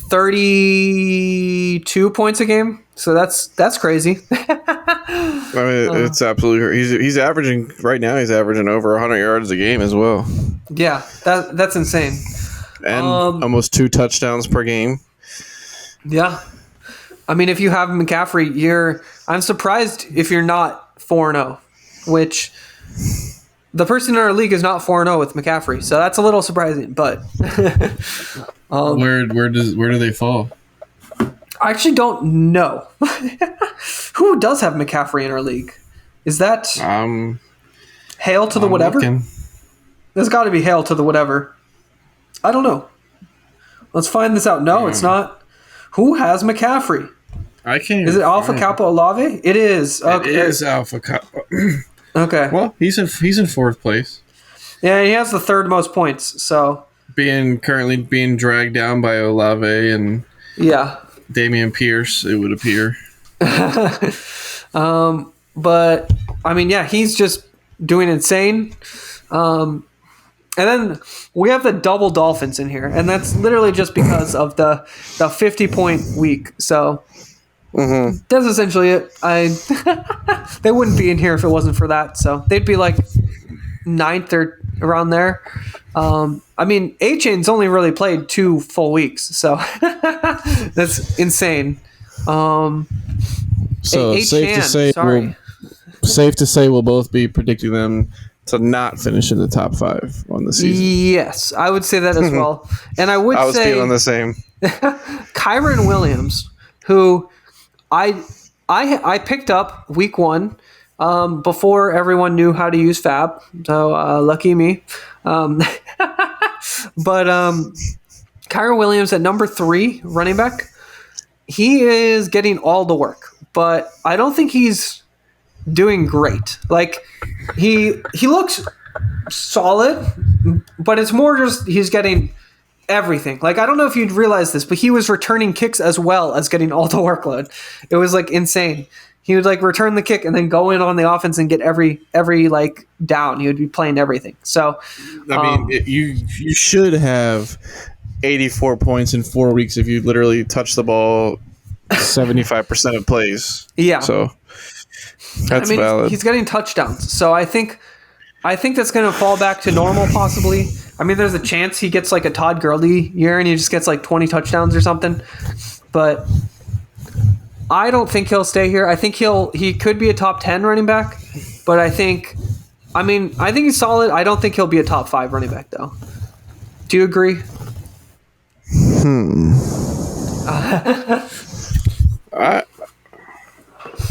32 points a game, so that's crazy. I mean, it's absolutely. He's averaging right now. He's averaging over 100 yards a game as well, Yeah, that's insane. and almost 2 touchdowns per game. Yeah. I mean, if you have McCaffrey, I'm surprised if you're not 4-0, which the person in our league is not 4-0 with McCaffrey. So that's a little surprising, but Where do they fall? I actually don't know. Who does have McCaffrey in our league? Is that Hail to the whatever? Looking. There's got to be Hail to the whatever. I don't know. Let's find this out. No, it's not. Who has McCaffrey? I can't. Is it Alpha Kappa Olave? It is. Okay. It is Alpha Kappa. Okay. Well, he's in fourth place, Yeah, he has the third most points. So currently being dragged down by Olave and yeah. Damian Pierce. It would appear. But I mean, yeah, he's just doing insane. And then we have the double Dolphins in here, and that's literally just because of the 50-point week. So that's essentially it. They wouldn't be in here if it wasn't for that. So they'd be like 9th or around there. I mean, A-Chain's only really played 2 full weeks, so that's insane. So A-Chan, safe to say we'll both be predicting them to not finish in the top 5 on the season. Yes, I would say that as well. And I would I was say feeling the same. Kyron Williams, who I picked up week 1 before everyone knew how to use Fab. So lucky me. But Kyron Williams at number 3 running back, he is getting all the work, but I don't think he's doing great. Like he looks solid, but it's more just he's getting everything. Like I don't know if you'd realize this, but he was returning kicks as well as getting all the workload. It was like insane. He would like return the kick and then go in on the offense and get every like down. He would be playing everything. So I mean, you should have 84 points in 4 weeks if you literally touch the ball 75% of plays. yeah. So that's valid. He's getting touchdowns. So I think that's going to fall back to normal possibly. I mean, there's a chance he gets like a Todd Gurley year and he just gets like 20 touchdowns or something. But I don't think he'll stay here. I think he could be a top 10 running back, but I think he's solid. I don't think he'll be a top 5 running back though. Do you agree?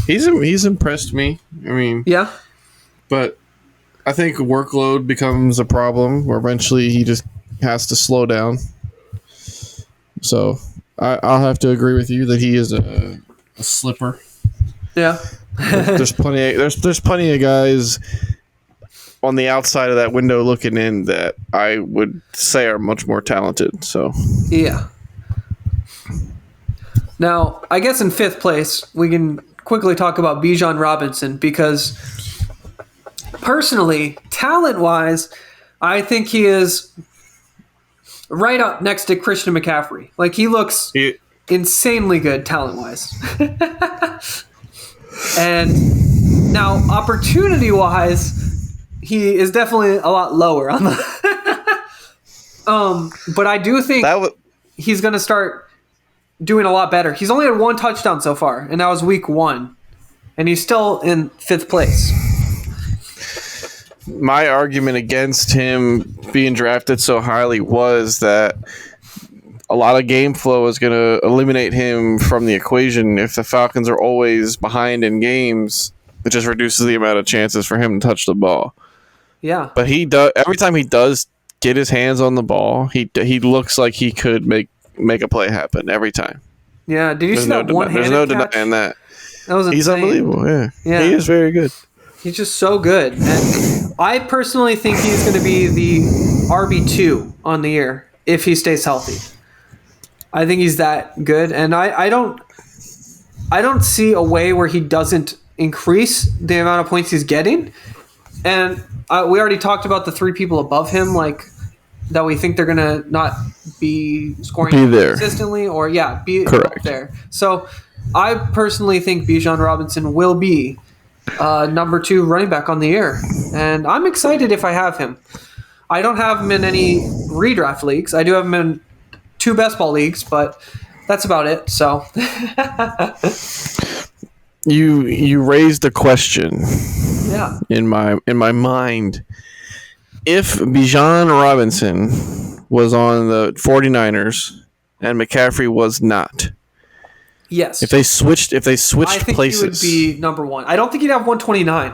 he's impressed me. I mean, Yeah. but I think workload becomes a problem where eventually he just has to slow down. So I'll have to agree with you that he is a slipper. Yeah. There's plenty of guys on the outside of that window looking in that I would say are much more talented. So Yeah. Now, I guess in 5th place, we can quickly talk about Bijan Robinson because personally, talent-wise, I think he is right up next to Christian McCaffrey. Like, he looks insanely good talent-wise. And now, opportunity-wise, he is definitely a lot lower on the. But I do think he's going to start doing a lot better. He's only had 1 touchdown so far, and that was week 1, and he's still in 5th place. My argument against him being drafted so highly was that a lot of game flow is going to eliminate him from the equation. If the Falcons are always behind in games, it just reduces the amount of chances for him to touch the ball. Yeah. But he does every time he does get his hands on the ball, he looks like he could make a play happen every time. Yeah. Did you see that one-handed There's no catch? denying that. That was insane. He's unbelievable. Yeah. He is very good. He's just so good. And I personally think he's going to be the RB2 on the year if he stays healthy. I think he's that good. And I don't see a way where he doesn't increase the amount of points he's getting. And we already talked about the 3 people above him, like that we think they're going to not be scoring consistently or be correct up there. So I personally think Bijan Robinson will be number 2 running back on the year, and I'm excited if I have him. I don't have him in any redraft leagues. I do have him in 2 best ball leagues, but that's about it. So you raised a question. Yeah. In my mind, if Bijan Robinson was on the 49ers and McCaffrey was not. Yes. If they switched I think places, he would be number 1. I don't think he'd have 129,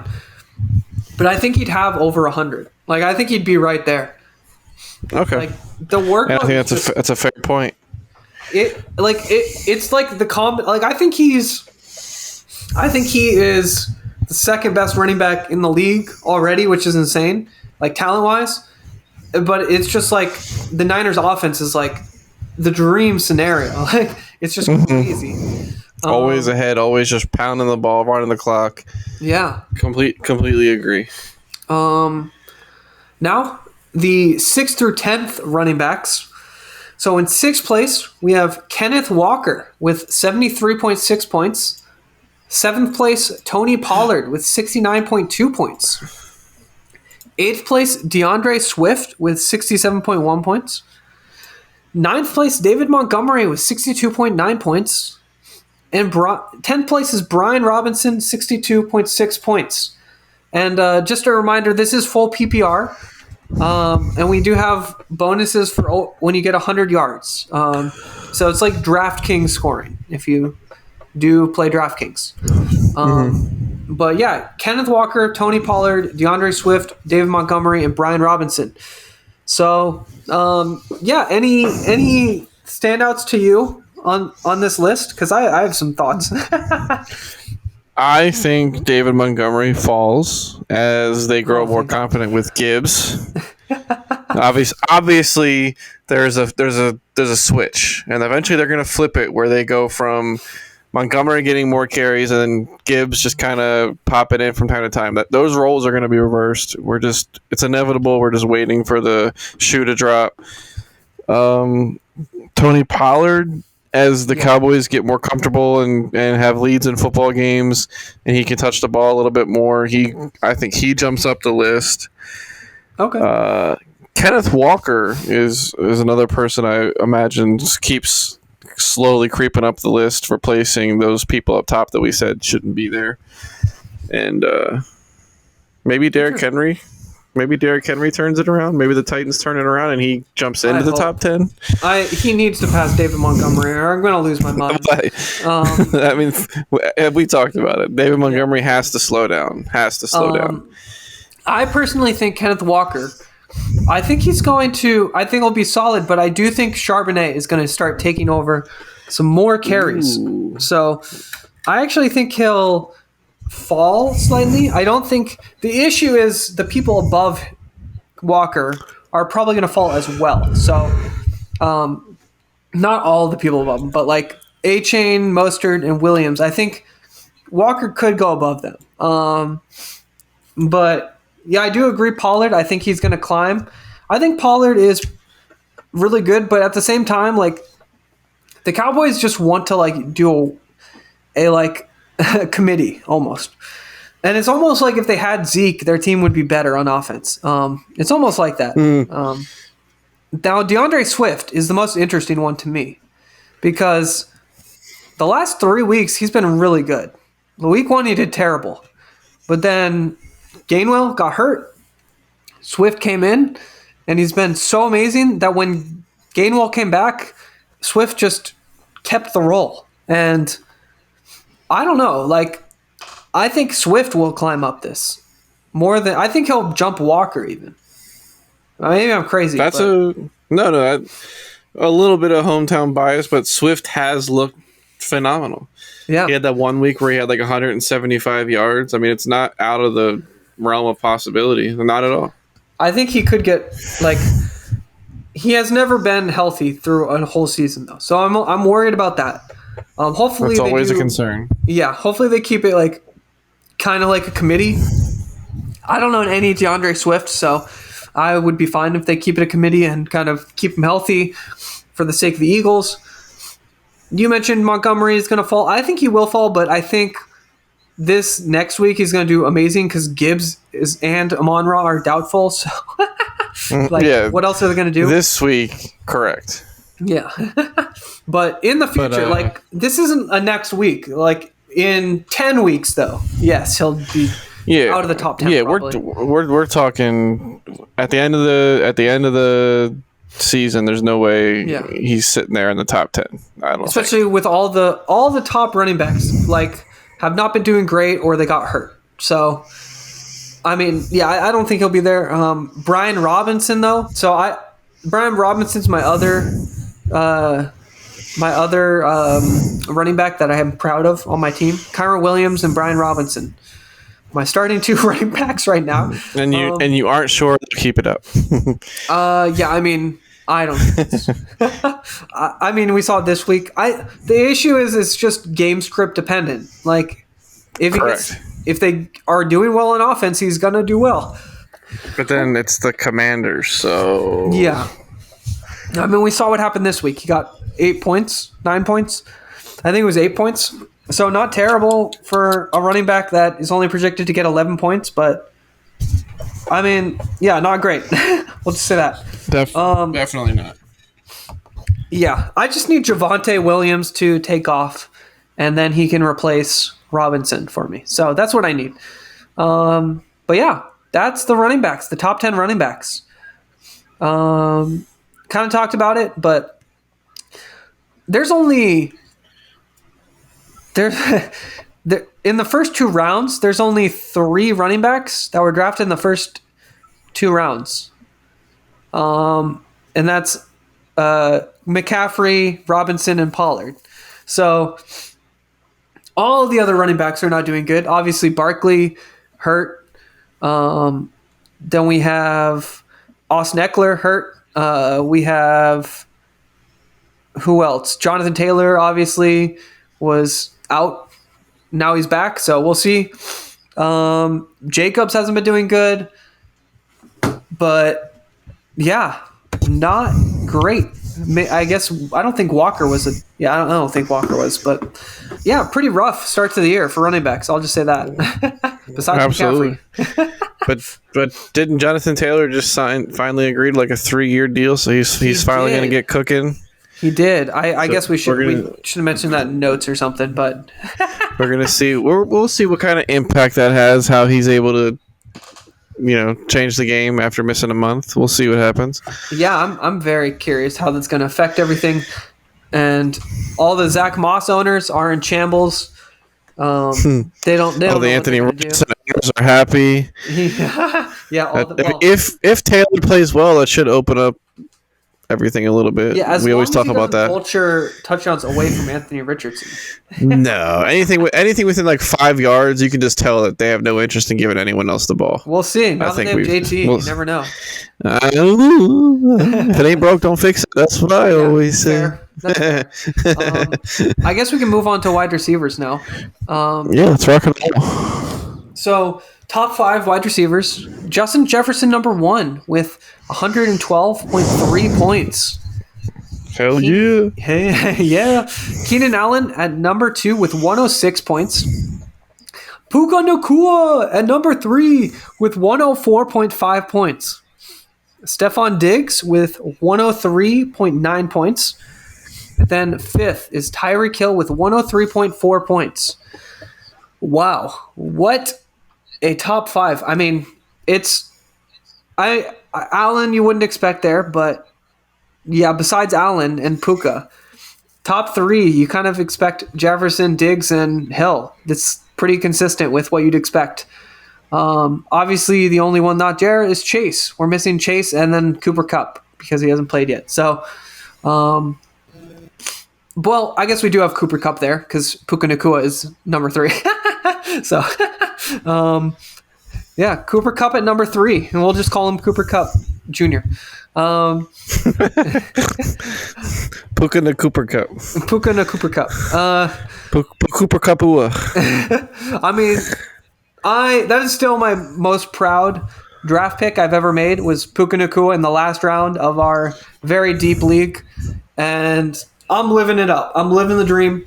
but I think he'd have over 100. Like I think he'd be right there. Okay. Like the work. I think that's a fair point. It's like the like I think he is the 2nd best running back in the league already, which is insane, like talent wise. But it's just like the Niners offense is like the dream scenario. Like it's just crazy. Always ahead, always just pounding the ball, running the clock. Yeah. Completely agree. Now the 6th through 10th running backs. So in 6th place, we have Kenneth Walker with 73.6 points. 7th place, Tony Pollard with 69.2 points. 8th place, DeAndre Swift with 67.1 points. 9th place, David Montgomery with 62.9 points. And 10th place is Brian Robinson, 62.6 points. And just a reminder, this is full PPR. And we do have bonuses for when you get 100 yards. So it's like DraftKings scoring if you do play DraftKings. But yeah, Kenneth Walker, Tony Pollard, DeAndre Swift, David Montgomery, and Brian Robinson. So any standouts to you on this list? Because I have some thoughts. I think David Montgomery falls as they grow more confident with Gibbs. Obviously, there's a switch, and eventually they're going to flip it where they go from Montgomery getting more carries and then Gibbs just kind of popping in from time to time. Those roles are going to be reversed. It's inevitable. We're just waiting for the shoe to drop. Tony Pollard, as the Cowboys get more comfortable and have leads in football games, and he can touch the ball a little bit more, I think he jumps up the list. Okay. Kenneth Walker is another person I imagine just keeps slowly creeping up the list, replacing those people up top that we said shouldn't be there. And maybe Derrick Henry. Maybe Derrick Henry turns it around. Maybe the Titans turn it around and he jumps into the top 10. He needs to pass David Montgomery or I'm going to lose my mind. I mean, we talked about it. David Montgomery has to slow down. I personally think Kenneth Walker, I think he'll be solid, but I do think Charbonnet is going to start taking over some more carries. Ooh. So I actually think he'll fall slightly. I don't think the issue is the people above Walker are probably going to fall as well. So not all the people above him, but like A-Chain, Mostert, and Williams. I think Walker could go above them. But yeah, I do agree Pollard. I think he's going to climb. I think Pollard is really good, but at the same time, like the Cowboys just want to like do a committee almost. And it's almost like if they had Zeke, their team would be better on offense. It's almost like that. Now, DeAndre Swift is the most interesting one to me because the last 3 weeks, he's been really good. The week 1, he did terrible. But then Gainwell got hurt. Swift came in, and he's been so amazing that when Gainwell came back, Swift just kept the role. And I don't know, like, I think Swift will climb up this more than I think he'll jump Walker even. Maybe I'm crazy. That's a little bit of hometown bias, but Swift has looked phenomenal. Yeah, he had that 1 week where he had like 175 yards. I mean, it's not out of the realm of possibility. Not at all. I think he could get like. He has never been healthy through a whole season though, so I'm worried about that. Hopefully, that's always a concern. Yeah, hopefully they keep it like kind of like a committee. I don't know any DeAndre Swift, so I would be fine if they keep it a committee and kind of keep him healthy for the sake of the Eagles. You mentioned Montgomery is going to fall. I think he will fall, but I think this next week he's going to do amazing because Gibbs and Amon-Ra are doubtful. So, what else are they going to do this week? Correct. Yeah, but in the future, like this isn't a next week. Like in 10 weeks, though, yes, he'll be out of the top 10. Yeah, probably. we're talking at the end of the season. There's no way he's sitting there in the top 10. I don't. Especially with all the top running backs like have not been doing great or they got hurt. So, I mean, I don't think he'll be there. Brian Robinson though, Brian Robinson's my other running back that I am proud of on my team. Kyron Williams and Brian Robinson. My starting 2 running backs right now. And you aren't sure to keep it up. I mean, I don't I mean, we saw it this week. The issue is it's just game script dependent. Like if they are doing well on offense, he's going to do well. But then it's the Commanders, so yeah. I mean, we saw what happened this week. He got 9 points. I think it was 8 points. So not terrible for a running back that is only projected to get 11 points, but I mean, not great. We'll just say that. Definitely not. Yeah, I just need Javonte Williams to take off, and then he can replace Robinson for me. So that's what I need. But yeah, that's the running backs, the top 10 running backs. Kind of talked about it, but there's only in the first 2 rounds, there's only 3 running backs that were drafted in the first 2 rounds. And that's McCaffrey, Robinson, and Pollard. So all of the other running backs are not doing good. Obviously, Barkley hurt. Then we have Austin Eckler hurt. We have who else? Jonathan Taylor obviously was out. Now he's back, so we'll see. Jacobs hasn't been doing good, but not great. I guess I don't think Walker was I don't think Walker was, but pretty rough start to the year for running backs. I'll just say that. Besides absolutely. but didn't Jonathan Taylor just finally agreed like a 3-year deal? So he's finally going to get cooking. He did. I guess we should have mentioned that in notes or something, but we're gonna see. We'll see what kind of impact that has. How he's able to, change the game after missing a month. We'll see what happens. Yeah, I'm very curious how that's going to affect everything. And all the Zach Moss owners are in shambles. They don't. All the Anthony Richardson owners are happy. If Taylor plays well, that should open up everything a little bit. Yeah, we always talk about that. Vulture touchdowns away from Anthony Richardson. No, anything within like 5 yards, you can just tell that they have no interest in giving anyone else the ball. We'll see. Now that they have JT, you never know. If it ain't broke, don't fix it. That's what I always say. I guess we can move on to wide receivers now. Let's rock and roll. So, top 5 wide receivers. Justin Jefferson, number 1, with 112.3 points. Hell yeah. Yeah. Keenan Allen at number 2 with 106 points. Puka Nakua at number 3 with 104.5 points. Stephon Diggs with 103.9 points. Then 5th is Tyreek Hill with 103.4 points. Wow. What a top 5. I mean, Allen you wouldn't expect there, but yeah, besides Allen and Puka, top 3, you kind of expect Jefferson, Diggs, and Hill. That's pretty consistent with what you'd expect. Obviously, the only one not there is Chase. We're missing Chase and then Cooper Kupp because he hasn't played yet. So, well, I guess we do have Cooper Kupp there because Puka Nakua is number 3. So, yeah, Cooper Kupp at number 3, and we'll just call him Cooper Kupp Jr. Puka na Cooper Cup. Puka na Cooper Kupp. Cooper Cupua. I mean, that is still my most proud draft pick I've ever made was Puka Nakua in the last round of our very deep league, and I'm living it up. I'm living the dream.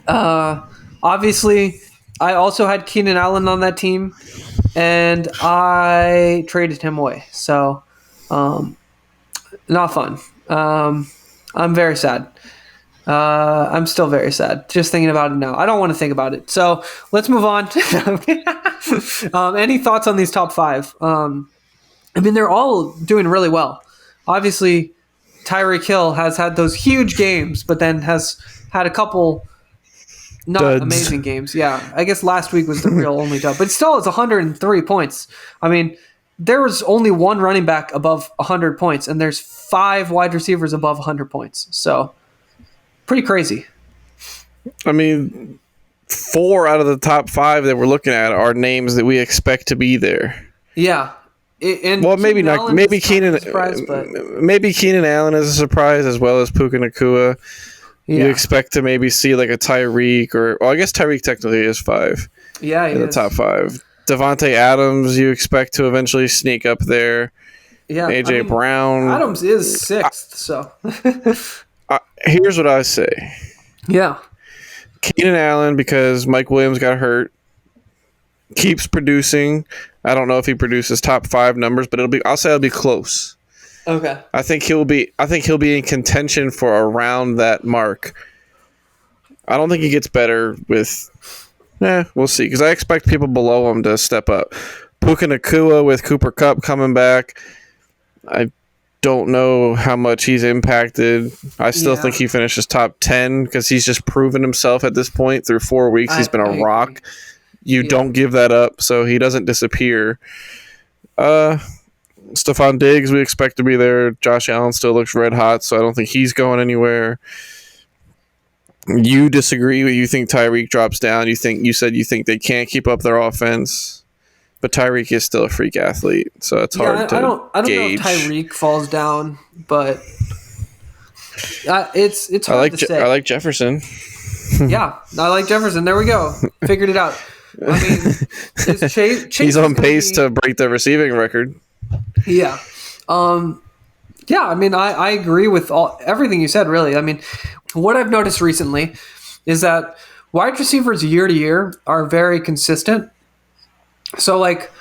Obviously, I also had Keenan Allen on that team, and I traded him away. So, not fun. I'm very sad. I'm still very sad just thinking about it now. I don't want to think about it. So let's move on. Any thoughts on these top 5? I mean, they're all doing really well. Obviously, Tyreek Hill has had those huge games, but then has had a couple not duds. Amazing games. Yeah, I guess last week was the real only dub, but still it's 103 points. I mean, there was only one running back above 100 points, and there's 5 wide receivers above 100 points. So, pretty crazy. I mean, 4 out of the top 5 that we're looking at are names that we expect to be there. Yeah. And well, maybe Keenan not. Allen Maybe is kind of Keenan. a surprise, but Maybe Keenan Allen is a surprise, as well as Puka Nakua. yeah. You expect to maybe see like a Tyreek, or well, I guess Tyreek technically is 5 Yeah, he in the is. top 5. Devontae Adams, you expect to eventually sneak up there. Yeah, AJ Brown. Adams is 6th, so Here's what I say: yeah. Keenan Allen, because Mike Williams got hurt, keeps producing. I don't know if he produces top 5 numbers, but I'll say it'll be close. Okay. I think he'll be in contention for around that mark. I don't think he gets better with. We'll see, because I expect people below him to step up. Puka Nakua with Cooper Kupp coming back. I don't know how much he's impacted. I still think he finishes top 10 because he's just proven himself at this point. Through 4 weeks, he's been a rock. Agree. You don't give that up, so he doesn't disappear. Stephon Diggs, we expect to be there. Josh Allen still looks red hot, so I don't think he's going anywhere. You disagree? You think Tyreek drops down? You think they can't keep up their offense? But Tyreek is still a freak athlete, so it's hard to I don't gauge. know if Tyreek falls down, but it's hard to say. I like Jefferson. Yeah, I like Jefferson. There we go. Figured it out. I mean, Chase He's on pace to break the receiving record. Yeah. Yeah, I mean, I agree with everything you said, really. I mean, what I've noticed recently is that wide receivers year to year are very consistent. So, like,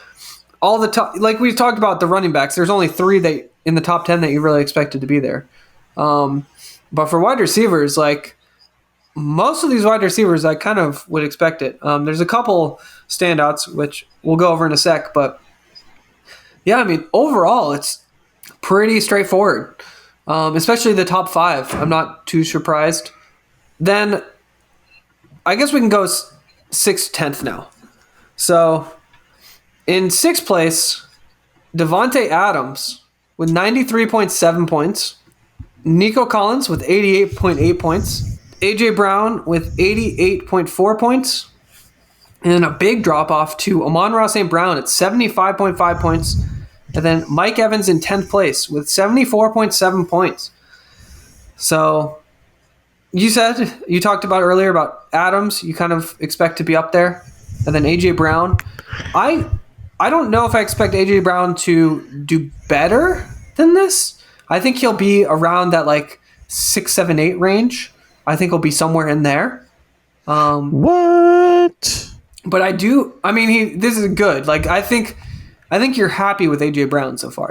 all the top, like we talked about the running backs, there's only 3 in the top 10 that you really expected to be there. But for wide receivers, like, most of these wide receivers, I kind of would expect it. There's a couple standouts, which we'll go over in a sec, but yeah, I mean, overall, it's pretty straightforward, especially the top 5. I'm not too surprised. Then I guess we can go 6th, 10th now. So in 6th place, Devontae Adams with 93.7 points, Nico Collins with 88.8 points, AJ Brown with 88.4 points, and then a big drop-off to Amon-Ra St. Brown at 75.5 points. And then Mike Evans in 10th place with 74.7 points. So you talked about earlier about Adams. You kind of expect to be up there. And then A.J. Brown. I don't know if I expect A.J. Brown to do better than this. I think he'll be around that like 6, 7, 8 range. I think he'll be somewhere in there. What? But I do. I mean, this is good. Like I think you're happy with AJ Brown so far.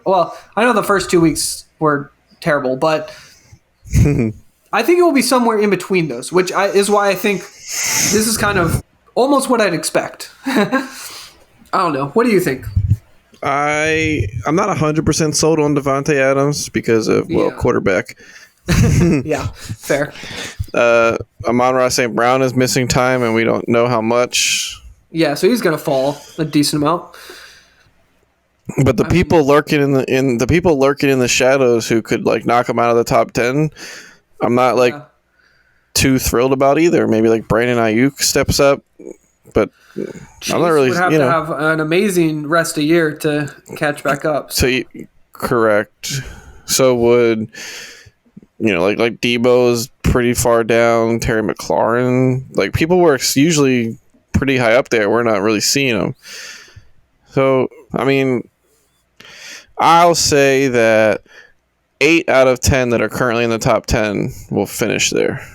Well, I know the first 2 weeks were terrible, but I think it will be somewhere in between those, which is why I think this is kind of almost what I'd expect. I don't know. What do you think? I'm not 100% sold on Devontae Adams because of quarterback. Yeah, fair. Amon-Ra St. Brown is missing time, and we don't know how much. Yeah, so he's gonna fall a decent amount. But the people lurking in the shadows who could like knock him out of the top 10, I'm not too thrilled about either. Maybe like Brandon Ayuk steps up, but I'm not really. Would have to have an amazing rest of year to catch back up. So correct. So would like Debo's pretty far down. Terry McLaurin, like people were usually pretty high up there. We're not really seeing them. So I mean, I'll say that 8 out of 10 that are currently in the top 10 will finish there.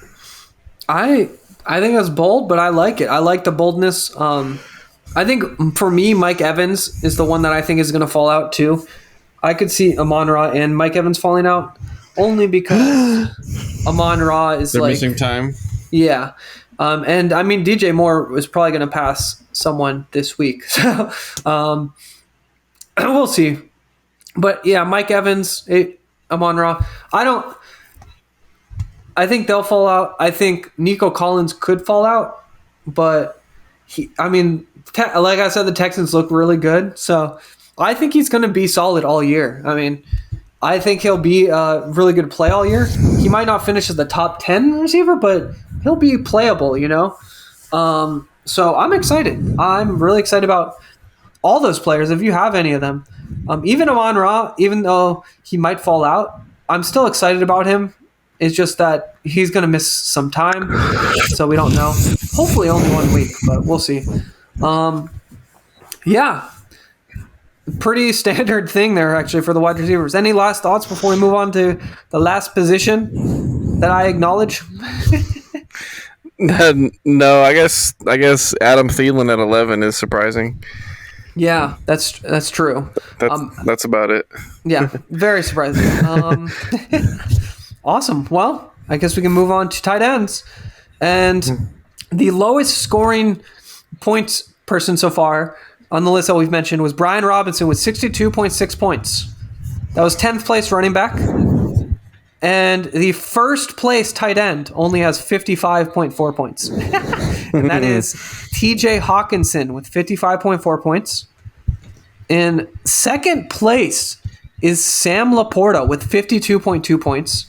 I think that's bold, but I like it. I like the boldness. I think for me, Mike Evans is the one that I think is going to fall out too. I could see Amon-Ra and Mike Evans falling out only because Amon-Ra is They're missing time. Yeah. And I mean, DJ Moore is probably going to pass someone this week. So we'll see. But yeah, Mike Evans, Amon-Ra. I think they'll fall out. I think Nico Collins could fall out, but like I said, the Texans look really good. So I think he's going to be solid all year. I mean, I think he'll be a really good play all year. He might not finish as the top 10 receiver, but he'll be playable, So I'm excited. I'm really excited about all those players, if you have any of them. Even Amon-Ra, even though he might fall out, I'm still excited about him. It's just that he's going to miss some time, so we don't know. Hopefully only 1 week, but we'll see. Yeah. Pretty standard thing there, actually, for the wide receivers. Any last thoughts before we move on to the last position that I acknowledge? No, I guess Adam Thielen at 11 is surprising. Yeah, that's true. That's about it. Yeah, very surprising. Awesome. Well, I guess we can move on to tight ends. And the lowest scoring points person so far on the list that we've mentioned was Brian Robinson with 62.6 points. That was 10th place running back. And the first place tight end only has 55.4 points. And that is TJ Hawkinson with 55.4 points. In second place is Sam Laporta with 52.2 points.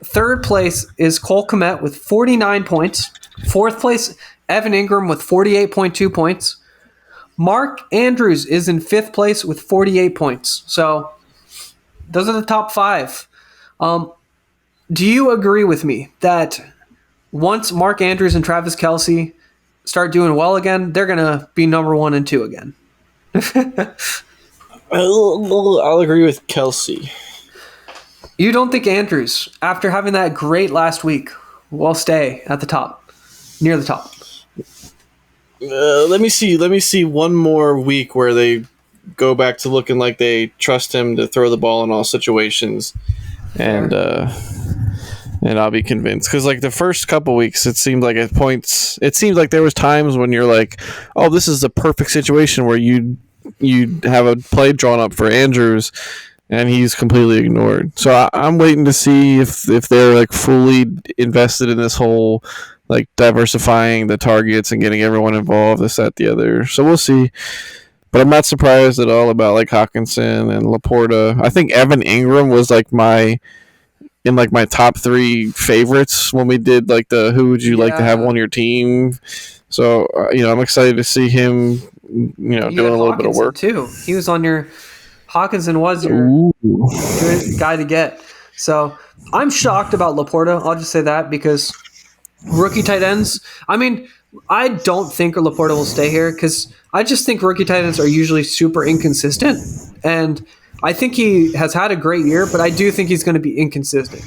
Third place is Cole Kmet with 49 points. Fourth place, Evan Ingram with 48.2 points. Mark Andrews is in fifth place with 48 points. So those are the top 5. Do you agree with me that once Mark Andrews and Travis Kelce start doing well again, they're going to be number 1 and 2 again? I'll agree with Kelce. You don't think Andrews, after having that great last week, will stay at the top, near the top? Let me see one more week where they go back to looking like they trust him to throw the ball in all situations, and I'll be convinced. Because like the first couple weeks, it seemed like at points, it seemed like there was times when you're like, oh, this is the perfect situation where you have a play drawn up for Andrews, and he's completely ignored. So I'm waiting to see if they're like fully invested in this whole like diversifying the targets and getting everyone involved, this, that, the other. So we'll see. But I'm not surprised at all about like Hawkinson and Laporta. I think Evan Ingram was like my top 3 favorites when we did like the who would you like to have on your team. So I'm excited to see him doing a little bit of work too. He was on your Hawkinson was your good guy to get. So I'm shocked about Laporta. I'll just say that because rookie tight ends. I mean, I don't think Laporta will stay here because I just think rookie tight ends are usually super inconsistent. And I think he has had a great year, but I do think he's going to be inconsistent.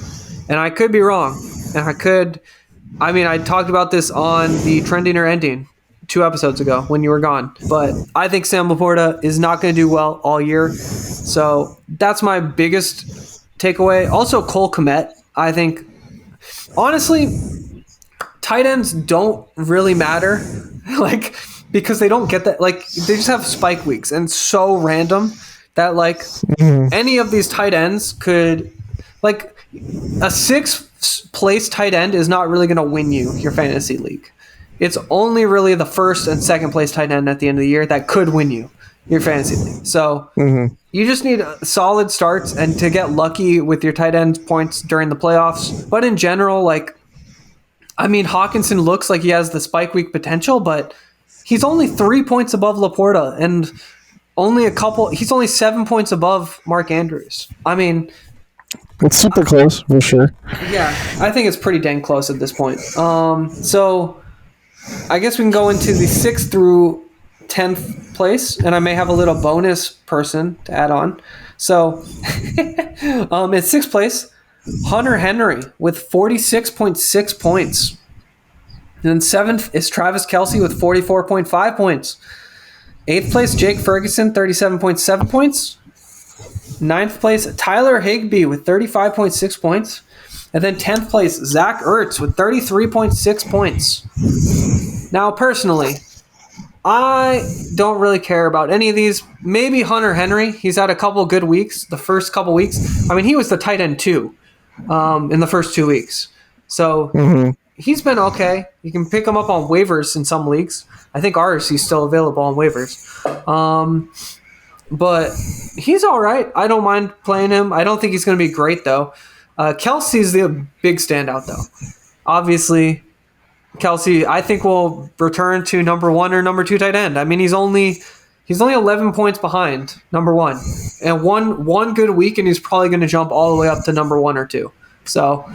And I could be wrong. And I talked about this on the Trending or Ending 2 episodes ago when you were gone. But I think Sam Laporta is not going to do well all year. So that's my biggest takeaway. Also, Cole Kmet. I think, honestly, tight ends don't really matter. Like, because they don't get that. Like, they just have spike weeks. And it's so random that, like, any of these tight ends could, like, a 6th place tight end is not really going to win you your fantasy league. It's only really the 1st and 2nd place tight end at the end of the year that could win you your fantasy league. So you just need solid starts and to get lucky with your tight end points during the playoffs. But in general, like, I mean, Hawkinson looks like he has the spike week potential, but he's only 3 points above Laporta and he's only 7 points above Mark Andrews. I mean, it's super close for sure. Yeah, I think it's pretty dang close at this point. So I guess we can go into the 6th through 10th place, and I may have a little bonus person to add on. So in 6th place, Hunter Henry with 46.6 points. And then 7th is Travis Kelce with 44.5 points. 8th place, Jake Ferguson, 37.7 points. 9th place, Tyler Higbee with 35.6 points. And then 10th place, Zach Ertz with 33.6 points. Now, personally, I don't really care about any of these. Maybe Hunter Henry. He's had a couple good weeks, the first couple weeks. I mean, he was the tight end 2 in the first 2 weeks. So he's been okay. You can pick him up on waivers in some leagues. I think ours, he's still available on waivers. But he's all right. I don't mind playing him. I don't think he's going to be great, though. Kelsey's the big standout, though. Obviously, Kelce, I think, will return to number 1 or number 2 tight end. I mean, he's only 11 points behind number 1. And one good week, and he's probably going to jump all the way up to number 1 or 2. So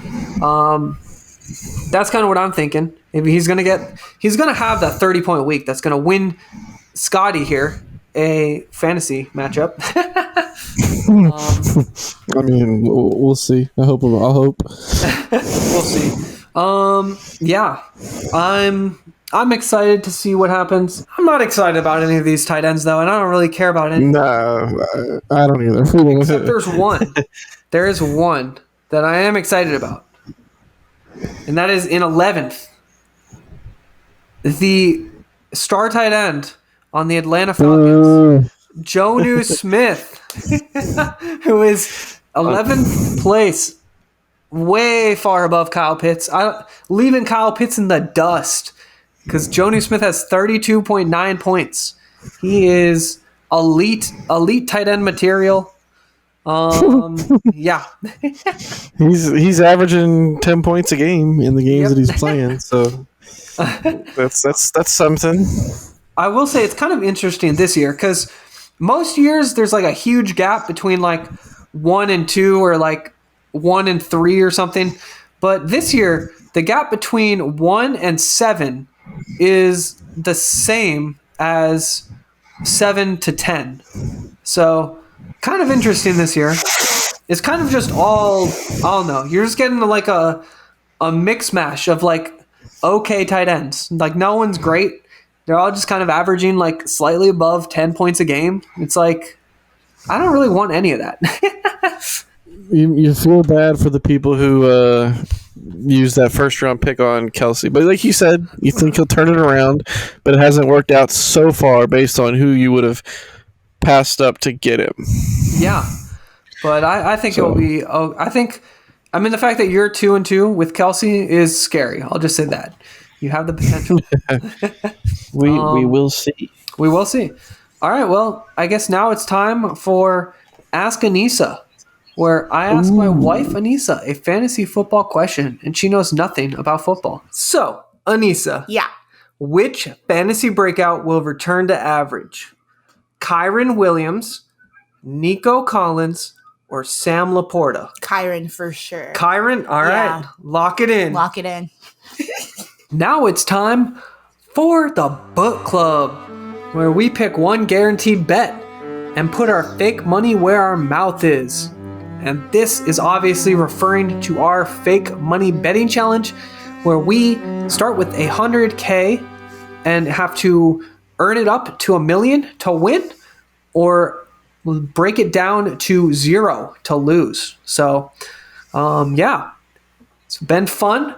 that's kind of what I'm thinking. Maybe he's going to have that 30-point week that's going to win Scotty here a fantasy matchup. I mean, we'll see. I'll hope. We'll see. Yeah, I'm excited to see what happens. I'm not excited about any of these tight ends though, and I don't really care about any. No, I don't either. Except there's one. There is one that I am excited about, and that is in 11th. The star tight end on the Atlanta Falcons, Jonnu Smith, who is 11th place, way far above Kyle Pitts. Leaving Kyle Pitts in the dust because Jonnu Smith has 32.9 points. He is elite tight end material. Yeah. He's averaging 10 points a game in the games that he's playing, so that's something. I will say it's kind of interesting this year because most years there's like a huge gap between like 1 and 2 or like 1 and 3 or something. But this year, the gap between 1 and 7 is the same as 7 to 10. So kind of interesting this year. It's kind of just all, I don't know. You're just getting like a mix mash of like okay tight ends. Like no one's great. They're all just kind of averaging like slightly above 10 points a game. It's like, I don't really want any of that. You feel bad for the people who use that first round pick on Kelce. But like you said, you think he'll turn it around, but it hasn't worked out so far based on who you would have passed up to get him. Yeah. But I think it'll be, I mean, the fact that you're 2-2 with Kelce is scary. I'll just say that. You have the potential. We will see. We will see. All right, well, I guess now it's time for Ask Anissa, where I ask my wife, Anissa, a fantasy football question, and she knows nothing about football. So, Anissa. Yeah. Which fantasy breakout will return to average? Kyren Williams, Nico Collins, or Sam Laporta? Kyren for sure. Kyren? All right. Yeah. Lock it in. Lock it in. Now it's time for the book club, where we pick one guaranteed bet and put our fake money where our mouth is. And this is obviously referring to our fake money betting challenge, where we start with $100K and have to earn it up to $1 million to win, or break it down to 0 to lose. So, yeah, it's been fun.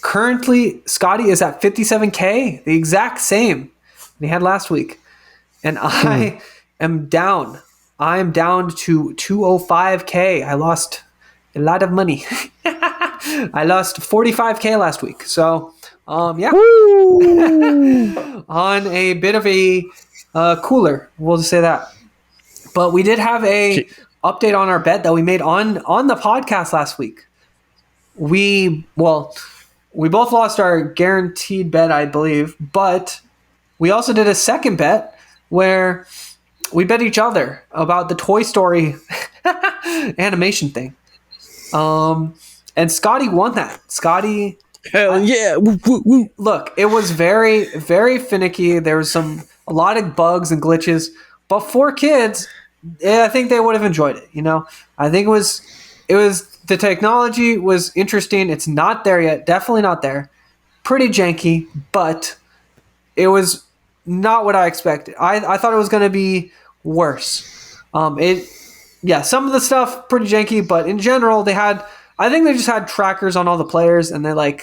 Currently, Scotty is at 57K, the exact same he had last week. And I am down. I am down to 205K. I lost a lot of money. I lost 45K last week. So, yeah. On a bit of a cooler, we'll just say that. But we did have a update on our bet that we made on the podcast last week. We both lost our guaranteed bet, I believe, but we also did a second bet where we bet each other about the Toy Story animation thing. And Scotty won that. Scotty, hell yeah! Woo, woo, woo. Look, it was very, very finicky. There was a lot of bugs and glitches, but for kids, I think they would have enjoyed it. I think it was the technology was interesting. It's not there yet. Definitely not there. Pretty janky, but it was not what I expected. I thought it was going to be worse. Some of the stuff pretty janky, but in general, I think they just had trackers on all the players and they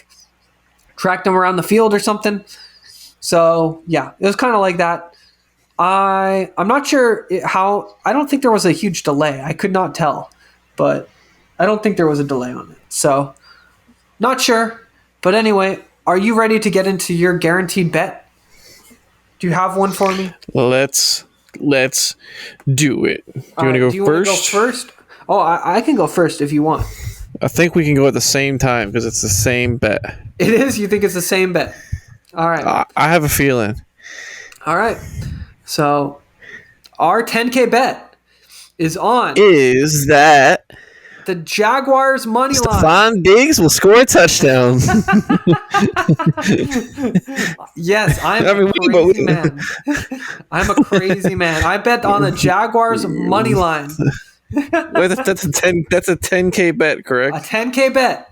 tracked them around the field or something. So yeah, it was kind of like that. I'm not sure how. I don't think there was a huge delay. I could not tell, but I don't think there was a delay on it. So not sure. But anyway, are you ready to get into your guaranteed bet? Do you have one for me? Let's do it. Do you want to go first? Go first? Oh, I can go first if you want. I think we can go at the same time because it's the same bet. It is? You think it's the same bet? All right. I have a feeling. All right. So our 10K bet is on. Is that the Jaguars money line? Stephon Diggs will score a touchdown. Yes, I'm a crazy man. I'm a crazy man. I bet on the Jaguars money line. Wait, that's a 10K bet, correct? A 10K bet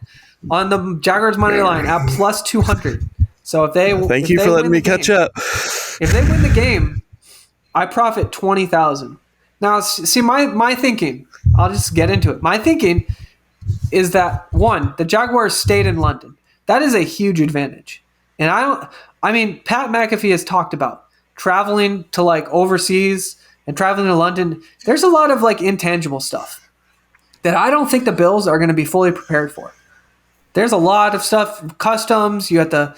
on the Jaguars money line at plus 200. So if they thank you for letting me catch up. If they win the game, I profit 20,000. Now, see my thinking. I'll just get into it. My thinking is that one, the Jaguars stayed in London. That is a huge advantage. And Pat McAfee has talked about traveling to overseas and traveling to London. There's a lot of intangible stuff that I don't think the Bills are going to be fully prepared for. There's a lot of stuff, customs. You have to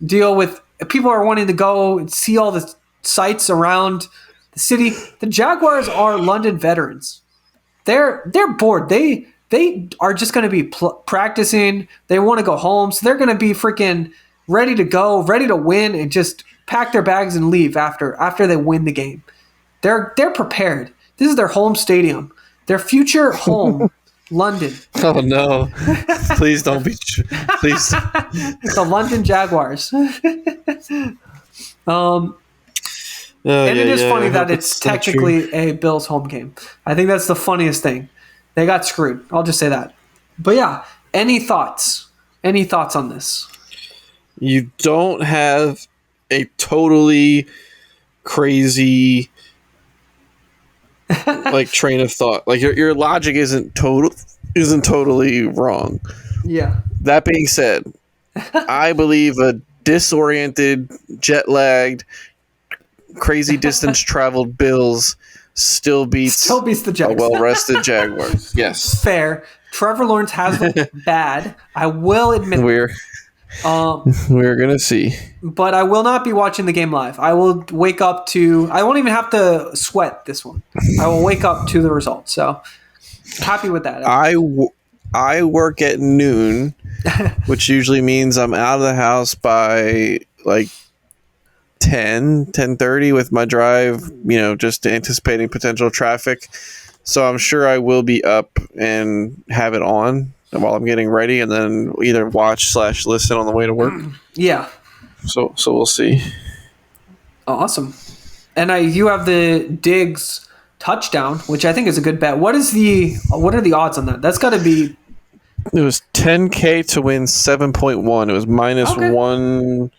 deal with people are wanting to go and see all the sights around the city. The Jaguars are London veterans. They're bored. They are just going to be practicing. They want to go home, so they're going to be freaking ready to go, ready to win, and just pack their bags and leave after they win the game. They're prepared. This is their home stadium, their future home, London. Oh no! Please don't be. Please. The London Jaguars. It is funny that it's technically a Bills home game. I think that's the funniest thing. They got screwed. I'll just say that. But yeah, any thoughts? Any thoughts on this? You don't have a totally crazy train of thought. Your logic isn't totally wrong. Yeah. That being said, I believe a disoriented, jet-lagged, crazy distance traveled Bills still beats the Jags. A well-rested Jaguars. Yes. Fair. Trevor Lawrence has looked bad. I will admit we're gonna see. But I will not be watching the game live. I will wake up to I won't even have to sweat this one. I will wake up to the result. So happy with that. I work at noon, which usually means I'm out of the house by 10:30 with my drive, just anticipating potential traffic. So I'm sure I will be up and have it on while I'm getting ready, and then either watch / listen on the way to work. Yeah. So we'll see. Awesome. And you have the Diggs touchdown, which I think is a good bet. What are the odds on that? That's got to be. It was 10K to win 7.1. It was minus okay.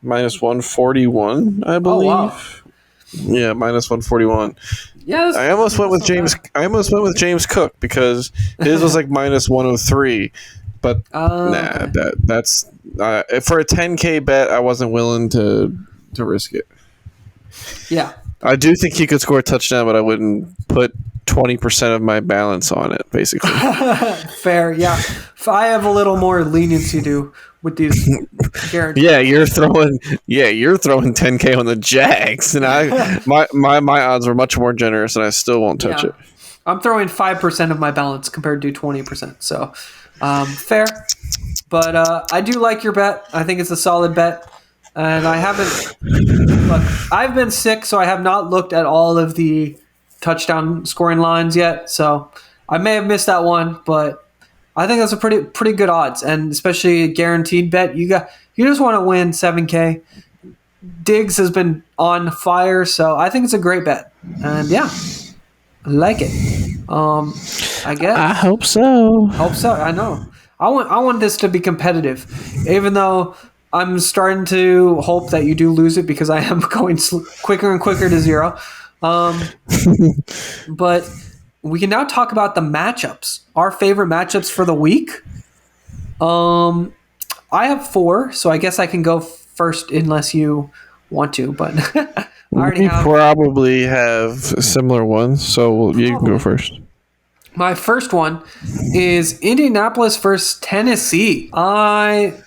minus 141, I believe. Oh, wow. Yeah, minus 141. Yeah, I almost went with James. I almost went with James Cook because his was like minus 103. But okay. that's for a 10K bet. I wasn't willing to risk it. Yeah. I do think he could score a touchdown, but I wouldn't put 20% of my balance on it. Basically, Fair. Yeah. If I have a little more leniency to with these guarantees. yeah, you're throwing 10K on the Jags, and my odds were much more generous, and I still won't touch it. I'm throwing 5% of my balance compared to 20%. So fair. But I do like your bet. I think it's a solid bet. And I've been sick, so I have not looked at all of the touchdown scoring lines yet. So I may have missed that one, but I think that's a pretty good odds, and especially a guaranteed bet. You just want to win 7K. Diggs has been on fire, so I think it's a great bet. And yeah, I like it. I guess. I hope so. I know. I want this to be competitive, even though I'm starting to hope that you do lose it because I am going quicker and quicker to zero. But we can now talk about the matchups. Our favorite matchups for the week. I have 4, so I guess I can go first unless you want to. But I already have. Probably have similar ones, so you can go first. My first one is Indianapolis versus Tennessee. I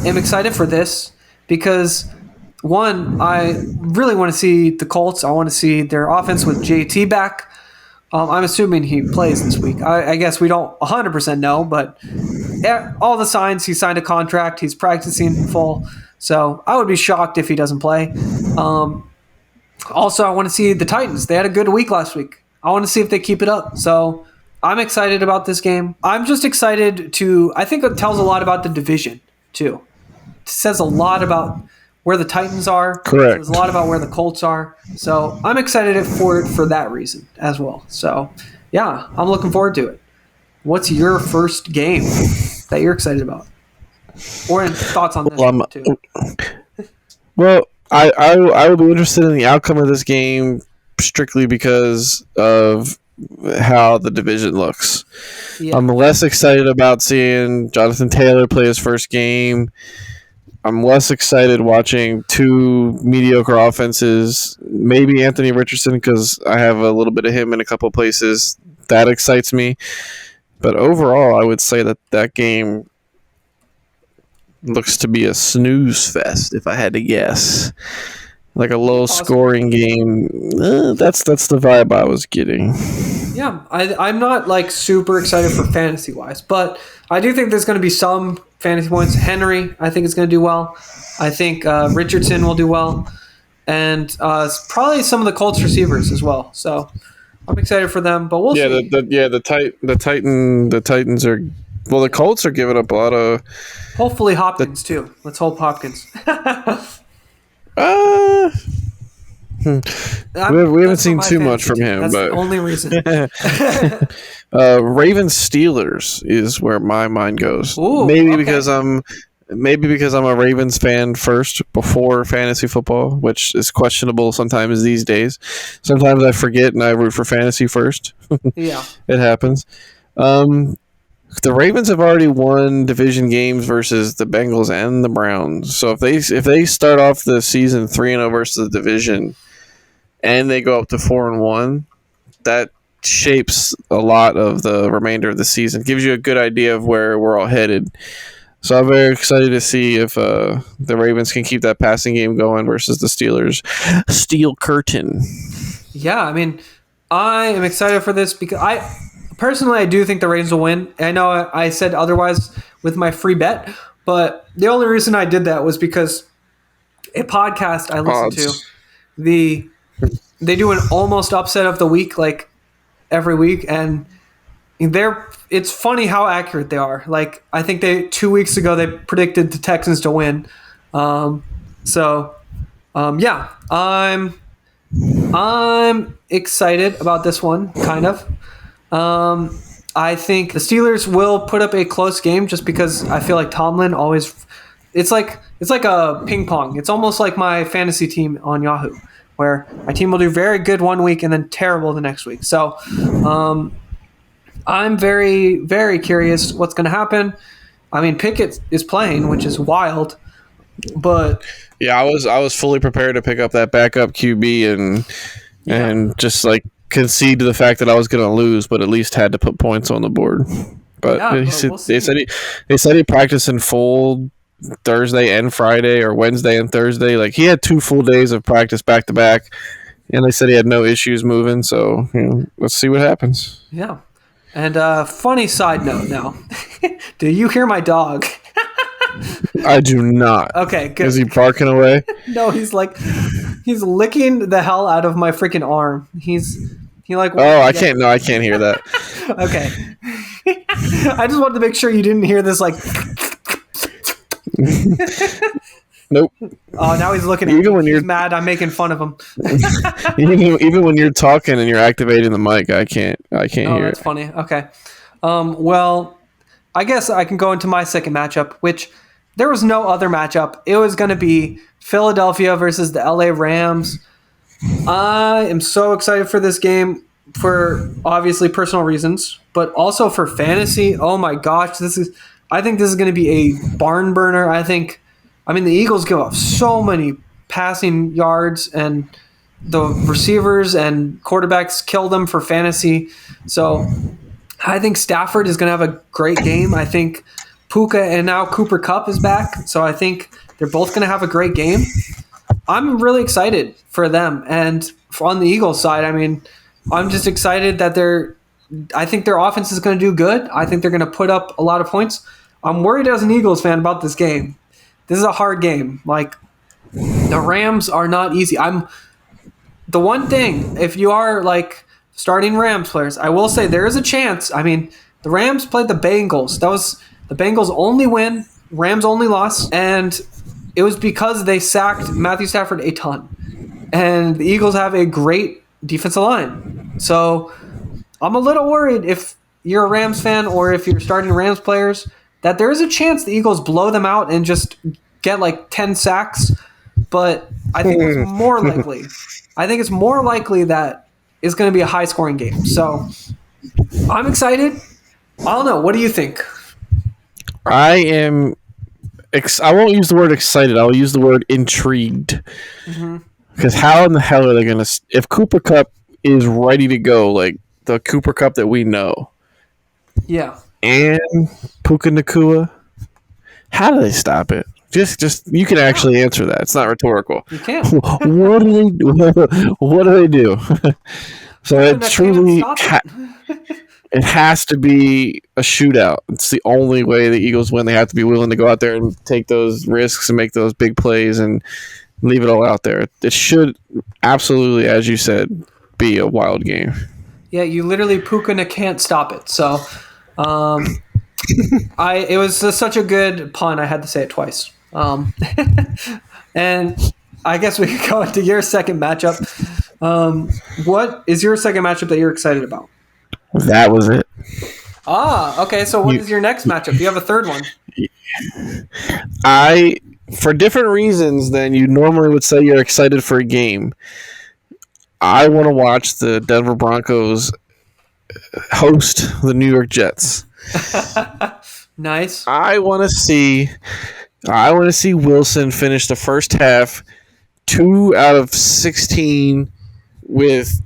am excited for this because, one, I really want to see the Colts. I want to see their offense with JT back. I'm assuming he plays this week. I guess we don't 100% know, but all the signs, he signed a contract. He's practicing full. So I would be shocked if he doesn't play. Also, I want to see the Titans. They had a good week last week. I want to see if they keep it up. So I'm excited about this game. I'm just excited I think it tells a lot about the division, too. It says a lot about where the Titans are. Correct. It says a lot about where the Colts are. So I'm excited for it for that reason as well. So, yeah, I'm looking forward to it. What's your first game that you're excited about? Or thoughts on this one, too? Well, I would be interested in the outcome of this game strictly because of how the division looks. Yeah. I'm less excited about seeing Jonathan Taylor play his first game. I'm less excited watching 2 mediocre offenses. Maybe Anthony Richardson because I have a little bit of him in a couple places. That excites me. But overall, I would say that game looks to be a snooze fest, if I had to guess. Like a low-scoring game. That's the vibe I was getting. Yeah, I'm not like super excited for fantasy-wise, but I do think there's going to be some fantasy points. Henry, I think is going to do well. I think Richardson will do well. And probably some of the Colts receivers as well. So I'm excited for them, but we'll see. The Titans are... Well, the Colts are giving up a lot of... Hopefully Hopkins, too. Let's hope Hopkins. We haven't seen too much from him. That's but the only reason. Ravens Steelers is where my mind goes. Ooh, maybe okay. because I'm a Ravens fan first before fantasy football, which is questionable sometimes these days. Sometimes I forget and I root for fantasy first. Yeah, it happens. The Ravens have already won division games versus the Bengals and the Browns. So if they start off the season 3-0 versus the division, and they go up to 4-1, that shapes a lot of the remainder of the season. Gives you a good idea of where we're all headed. So I'm very excited to see if the Ravens can keep that passing game going versus the Steelers. Steel curtain. Yeah, I mean, I am excited for this because I do think the Ravens will win. I know I said otherwise with my free bet, but the only reason I did that was because a podcast I listened to, they do an almost upset of the week like every week, and it's funny how accurate they are. Like I think 2 weeks ago they predicted the Texans to win. Yeah, I'm excited about this one, kind of. I think the Steelers will put up a close game just because I feel like Tomlin always it's like a ping pong. It's almost like my fantasy team on Yahoo, where my team will do very good one week and then terrible the next week. So I'm very, very curious what's going to happen. I mean, Pickett is playing, which is wild, but yeah, I was fully prepared to pick up that backup QB and just like concede to the fact that I was going to lose, but at least had to put points on the board. But they said he practiced in full Thursday and Friday, or Wednesday and Thursday. Like, he had 2 full days of practice back to back, and they said he had no issues moving. So let's see what happens. Yeah. And funny side note now, do you hear my dog? I do not. Okay, good. Is he barking away? No, he's licking the hell out of my freaking arm. I can't hear that. Okay. I just wanted to make sure you didn't hear this like. Nope. Oh, now he's looking at me. He's mad. I'm making fun of him. even when you're talking and you're activating the mic, I can't hear that's it. Funny. Okay. Well, I guess I can go into my second matchup, which there was no other matchup. It was going to be Philadelphia versus the LA Rams. I am so excited for this game for obviously personal reasons, but also for fantasy. Oh my gosh, I think this is going to be a barn burner. I mean, the Eagles give up so many passing yards, and the receivers and quarterbacks kill them for fantasy. So I think Stafford is going to have a great game. I think Puka and now Cooper Kupp is back. So I think they're both going to have a great game. I'm really excited for them. And on the Eagles side, I mean, I'm just excited that I think their offense is going to do good. I think they're going to put up a lot of points. I'm worried as an Eagles fan about this game. This is a hard game. Like, the Rams are not easy. The one thing, if you are like starting Rams players, I will say there is a chance. I mean, the Rams played the Bengals. That was the Bengals' only win, Rams' only loss, and it was because they sacked Matthew Stafford a ton. And the Eagles have a great defensive line. So I'm a little worried if you're a Rams fan or if you're starting Rams players that there is a chance the Eagles blow them out and just get like 10 sacks. But I think it's more likely. I think it's more likely that it's going to be a high-scoring game. So I'm excited. I don't know. What do you think? I am. I won't use the word excited. I'll use the word intrigued. Because how in the hell are they going to? If Cooper Kupp is ready to go, like the Cooper Kupp that we know, yeah, and Puka Nacua, how do they stop it? Just you can actually answer that. It's not rhetorical. You can. What do they do? What do they do? So it truly it has to be a shootout. It's the only way the Eagles win. They have to be willing to go out there and take those risks and make those big plays and leave it all out there. It should absolutely, as you said, be a wild game. Yeah, you literally Puka can't stop it. So it was such a good pun. I had to say it twice. And I guess we could go into your second matchup. What is your second matchup that you're excited about? That was it. Okay. So what is your next matchup? You have a third one. For different reasons than you normally would say you're excited for a game, I want to watch the Denver Broncos host the New York Jets. Nice. I want to see Wilson finish the first half 2 out of 16 with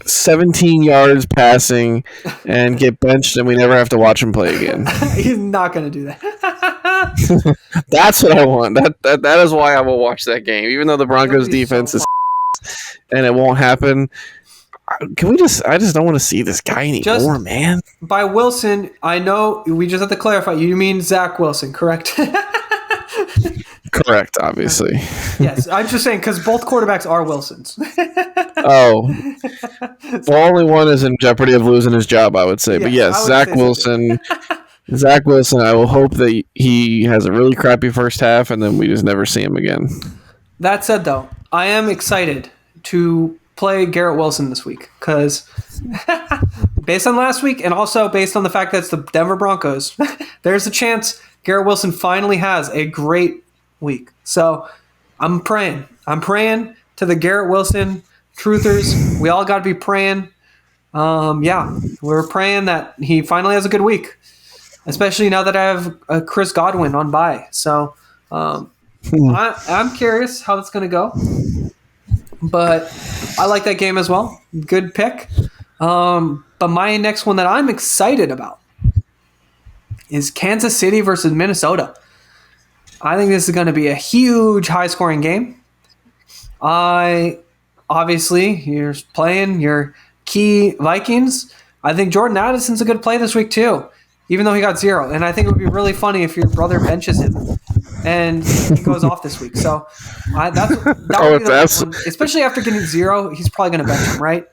17 yards passing and get benched, and we never have to watch him play again. He's not going to do that. That's what I want. That is why I will watch that game, even though the Broncos defense is and it won't happen. I just don't want to see this guy anymore, man. By Wilson, I know we just have to clarify. You mean Zach Wilson, correct? Correct, obviously. Yes, I'm just saying because both quarterbacks are Wilsons. Oh, well, only one is in jeopardy of losing his job, I would say. But yes, Zach Wilson. Zach Wilson. I will hope that he has a really crappy first half, and then we just never see him again. That said, though, I am excited to play Garrett Wilson this week because based on last week and also based on the fact that it's the Denver Broncos, there's a chance Garrett Wilson finally has a great week. So I'm praying. I'm praying to the Garrett Wilson truthers. We all got to be praying. We're praying that he finally has a good week, especially now that I have Chris Godwin on bye. So I'm curious how it's going to go, but I like that game as well. Good pick. But my next one that I'm excited about is Kansas City versus Minnesota. I think this is going to be a huge high-scoring game. Obviously, you're playing your key Vikings. I think Jordan Addison's a good play this week too, even though he got 0. And I think it would be really funny if your brother benches him and he goes off this week. So that would be the one. Especially after getting 0, he's probably going to bench him, right?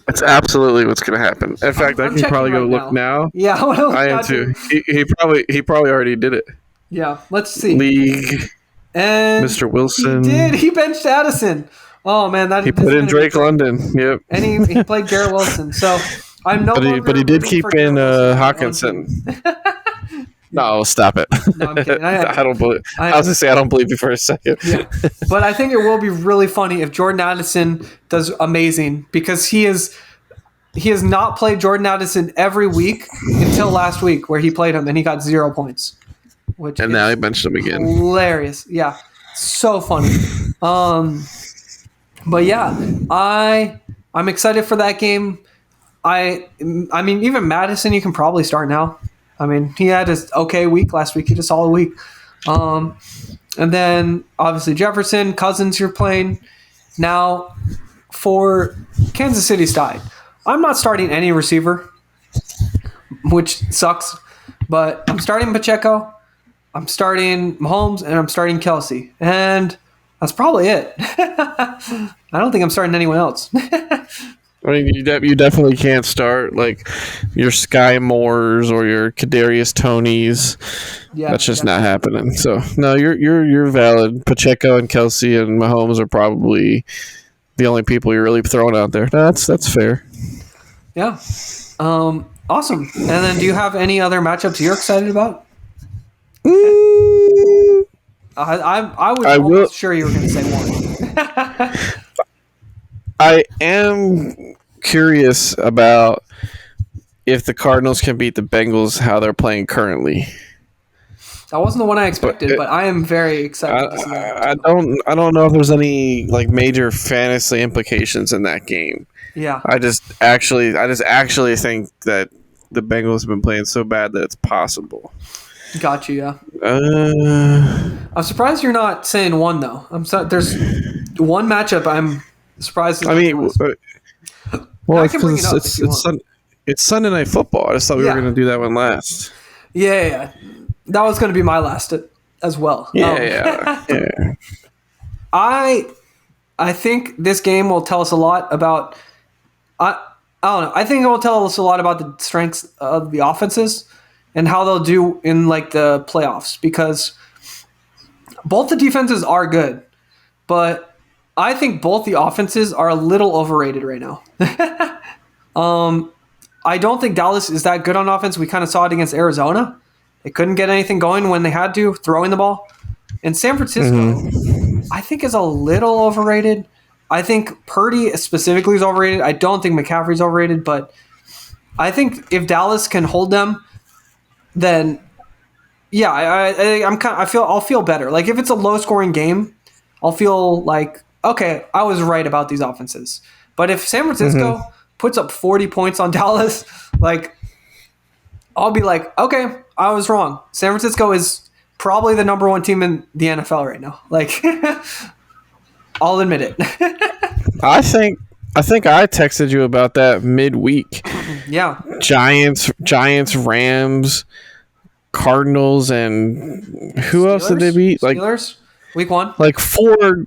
That's absolutely what's going to happen. In fact, I can probably go look now. Yeah, I am too. He probably already did it. Yeah, let's see. League and Mr. Wilson. He did. He benched Addison. Oh man, he put in Drake London. Yep. And he played Garrett Wilson. So I'm no longer. But he did keep in Hawkinson. No, stop it. No, I'm kidding. I don't believe. I was gonna say I don't believe you for a second. Yeah, but I think it will be really funny if Jordan Addison does amazing because he has not played Jordan Addison every week until last week where he played him and he got 0 points. And now he benched him again. Hilarious. Yeah. So funny. But yeah, I'm excited for that game. I mean, even Madison you can probably start now. I mean, he had his okay week last week. He had a solid week. And then obviously Jefferson, Cousins you're playing. Now for Kansas City side, I'm not starting any receiver, which sucks. But I'm starting Pacheco. I'm starting Mahomes and I'm starting Kelsey. And that's probably it. I don't think I'm starting anyone else. I mean, you definitely can't start like your Sky Moores or your Kadarius Tonys. Yeah, that's just not happening. So no, you're valid. Pacheco and Kelsey and Mahomes are probably the only people you're really throwing out there. No, that's fair. Yeah. Awesome. And then, do you have any other matchups you're excited about? I was almost sure you were going to say one. I am curious about if the Cardinals can beat the Bengals, how they're playing currently. That wasn't the one I expected, but I am very excited to see that. I don't know if there's any like major fantasy implications in that game. Yeah. I just actually think that the Bengals have been playing so bad that it's possible. Got you, yeah. I'm surprised you're not saying one though. There's one matchup I'm surprised. I mean, well, it's Sunday Night Football. I just thought we were going to do that one last. Yeah. That was going to be my last as well. Yeah. I think this game will tell us a lot about. I don't know. I think it will tell us a lot about the strengths of the offenses and how they'll do in like the playoffs because both the defenses are good, but I think both the offenses are a little overrated right now. I don't think Dallas is that good on offense. We kind of saw it against Arizona. They couldn't get anything going when they had to, throwing the ball. And San Francisco, I think, is a little overrated. I think Purdy specifically is overrated. I don't think McCaffrey's overrated, but I think if Dallas can hold them, then yeah, I'll feel better. Like if it's a low scoring game, I'll feel like okay, I was right about these offenses. But if San Francisco puts up 40 points on Dallas, like I'll be like, okay, I was wrong. San Francisco is probably the number one team in the NFL right now. Like I'll admit it. I think I texted you about that midweek. Yeah. Giants, Rams, Cardinals, and who else did they beat? Like Steelers? Week 1? Like four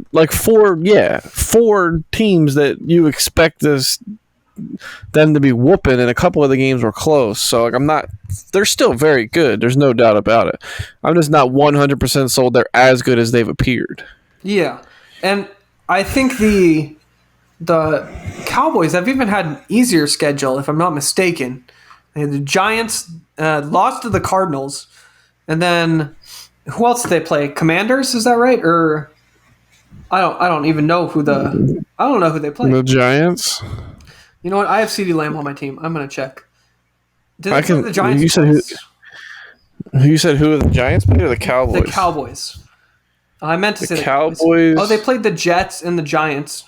teams that you expect them to be whooping, and a couple of the games were close. So like they're still very good. There's no doubt about it. I'm just not 100% sold they're as good as they've appeared. Yeah. And I think the Cowboys have even had an easier schedule, if I'm not mistaken. The Giants lost to the Cardinals, And then who else did they play? Commanders, is that right? Or I don't even know who they play. The Giants. You know what? I have CeeDee Lamb on my team. I'm gonna check. Did they I play can. the Giants? You said who the Giants played or the Cowboys? The Cowboys. I meant to say the Cowboys. Oh, they played the Jets and the Giants,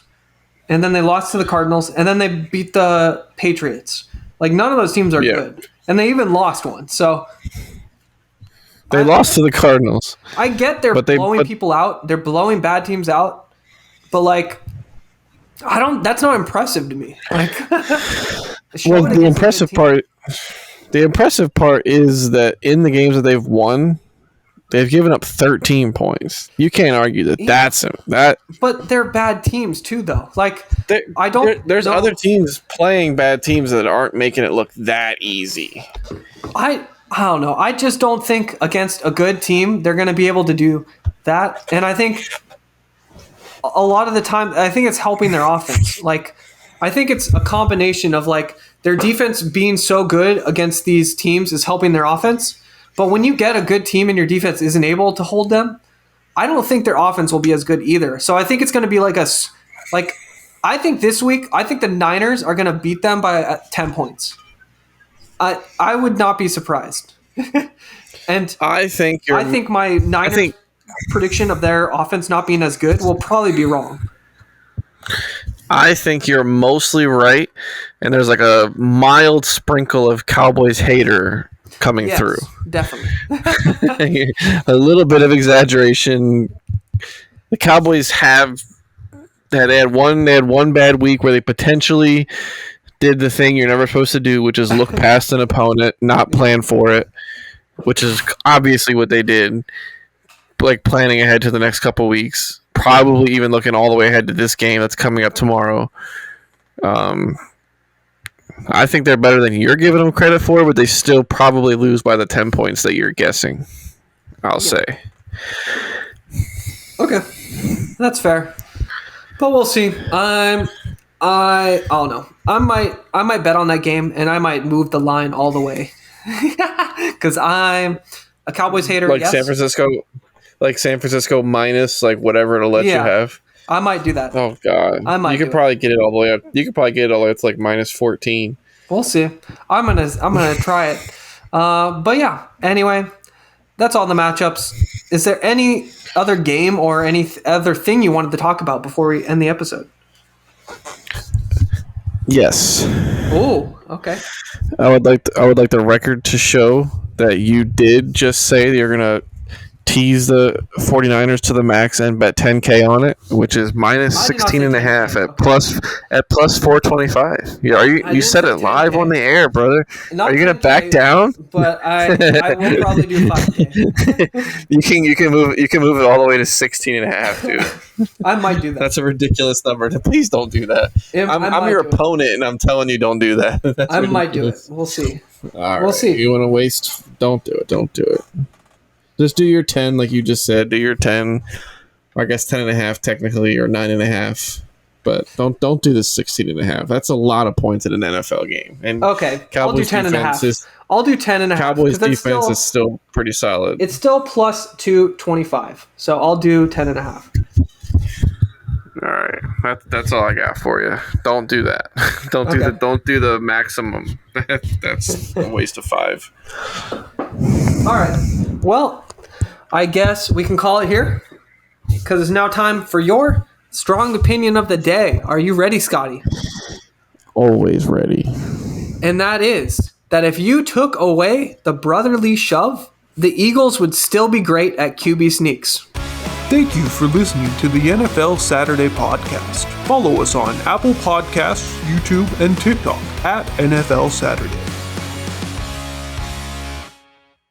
and then they lost to the Cardinals, and then they beat the Patriots. Like, none of those teams are good, and they even lost one. So they lost to the Cardinals. I get they're blowing people out. They're blowing bad teams out, but like, that's not impressive to me. Like, well, the impressive part is that in the games that they've won, they've given up 13 points. You can't argue that. But they're bad teams too, though. Like, There's other teams playing bad teams that aren't making it look that easy. I don't know. I just don't think against a good team they're going to be able to do that. And I think a lot of the time, I think it's helping their offense. Like, I think it's a combination of like their defense being so good against these teams is helping their offense. But when you get a good team and your defense isn't able to hold them, I don't think their offense will be as good either. So I think it's going to be I think this week, I think the Niners are going to beat them by 10 points. I would not be surprised. And I think my Niners prediction of their offense not being as good will probably be wrong. I think you're mostly right, and there's like a mild sprinkle of Cowboys hater coming through. Definitely. A little bit of exaggeration. The Cowboys they had one bad week where they potentially did the thing you're never supposed to do, which is look past an opponent, not plan for it, which is obviously what they did. Like planning ahead to the next couple weeks, probably even looking all the way ahead to this game that's coming up tomorrow. I think they're better than you're giving them credit for, but they still probably lose by the 10 points that you're guessing. I'll say. Okay, that's fair, but we'll see. I don't know. I might bet on that game, and I might move the line all the way because I'm a Cowboys hater. Like San Francisco minus like whatever it'll let you have. I might do that. Oh God, you could probably get it all the way up. You could probably get it all the way up to like minus 14. We'll see. I'm gonna try it. But yeah. Anyway, that's all the matchups. Is there any other game or any other thing you wanted to talk about before we end the episode? Yes. Oh, okay. I would like the record to show that you did just say that you're gonna tease the 49ers to the max and bet 10K on it, which is minus 16.5 at plus 425. Yeah, you said it live 10K on the air, brother. Are you gonna back down? But I will probably do 5K. you can move it all the way to 16.5, dude. I might do that. That's a ridiculous number. Please don't do that. I'm your opponent, and I'm telling you, don't do that. I might do it. We'll see. We'll see. You want to waste? Don't do it. Don't do it. Just do your 10 like you just said. Do your 10. Or I guess 10.5 technically, or 9.5. But don't do the 16.5. That's a lot of points in an NFL game. And okay, Cowboys I'll do 10.5. I'll do 10.5. Cowboys defense is still pretty solid. It's still plus 225. So I'll do 10.5. All right, that's all I got for you. Don't do that. Don't do the maximum. That's a waste of 5. All right. Well, I guess we can call it here because it's now time for your strong opinion of the day. Are you ready, Scotty? Always ready. And that is that if you took away the brotherly shove, the Eagles would still be great at QB sneaks. Thank you for listening to the NFL Saturday podcast. Follow us on Apple Podcasts, YouTube, and TikTok at NFL Saturday.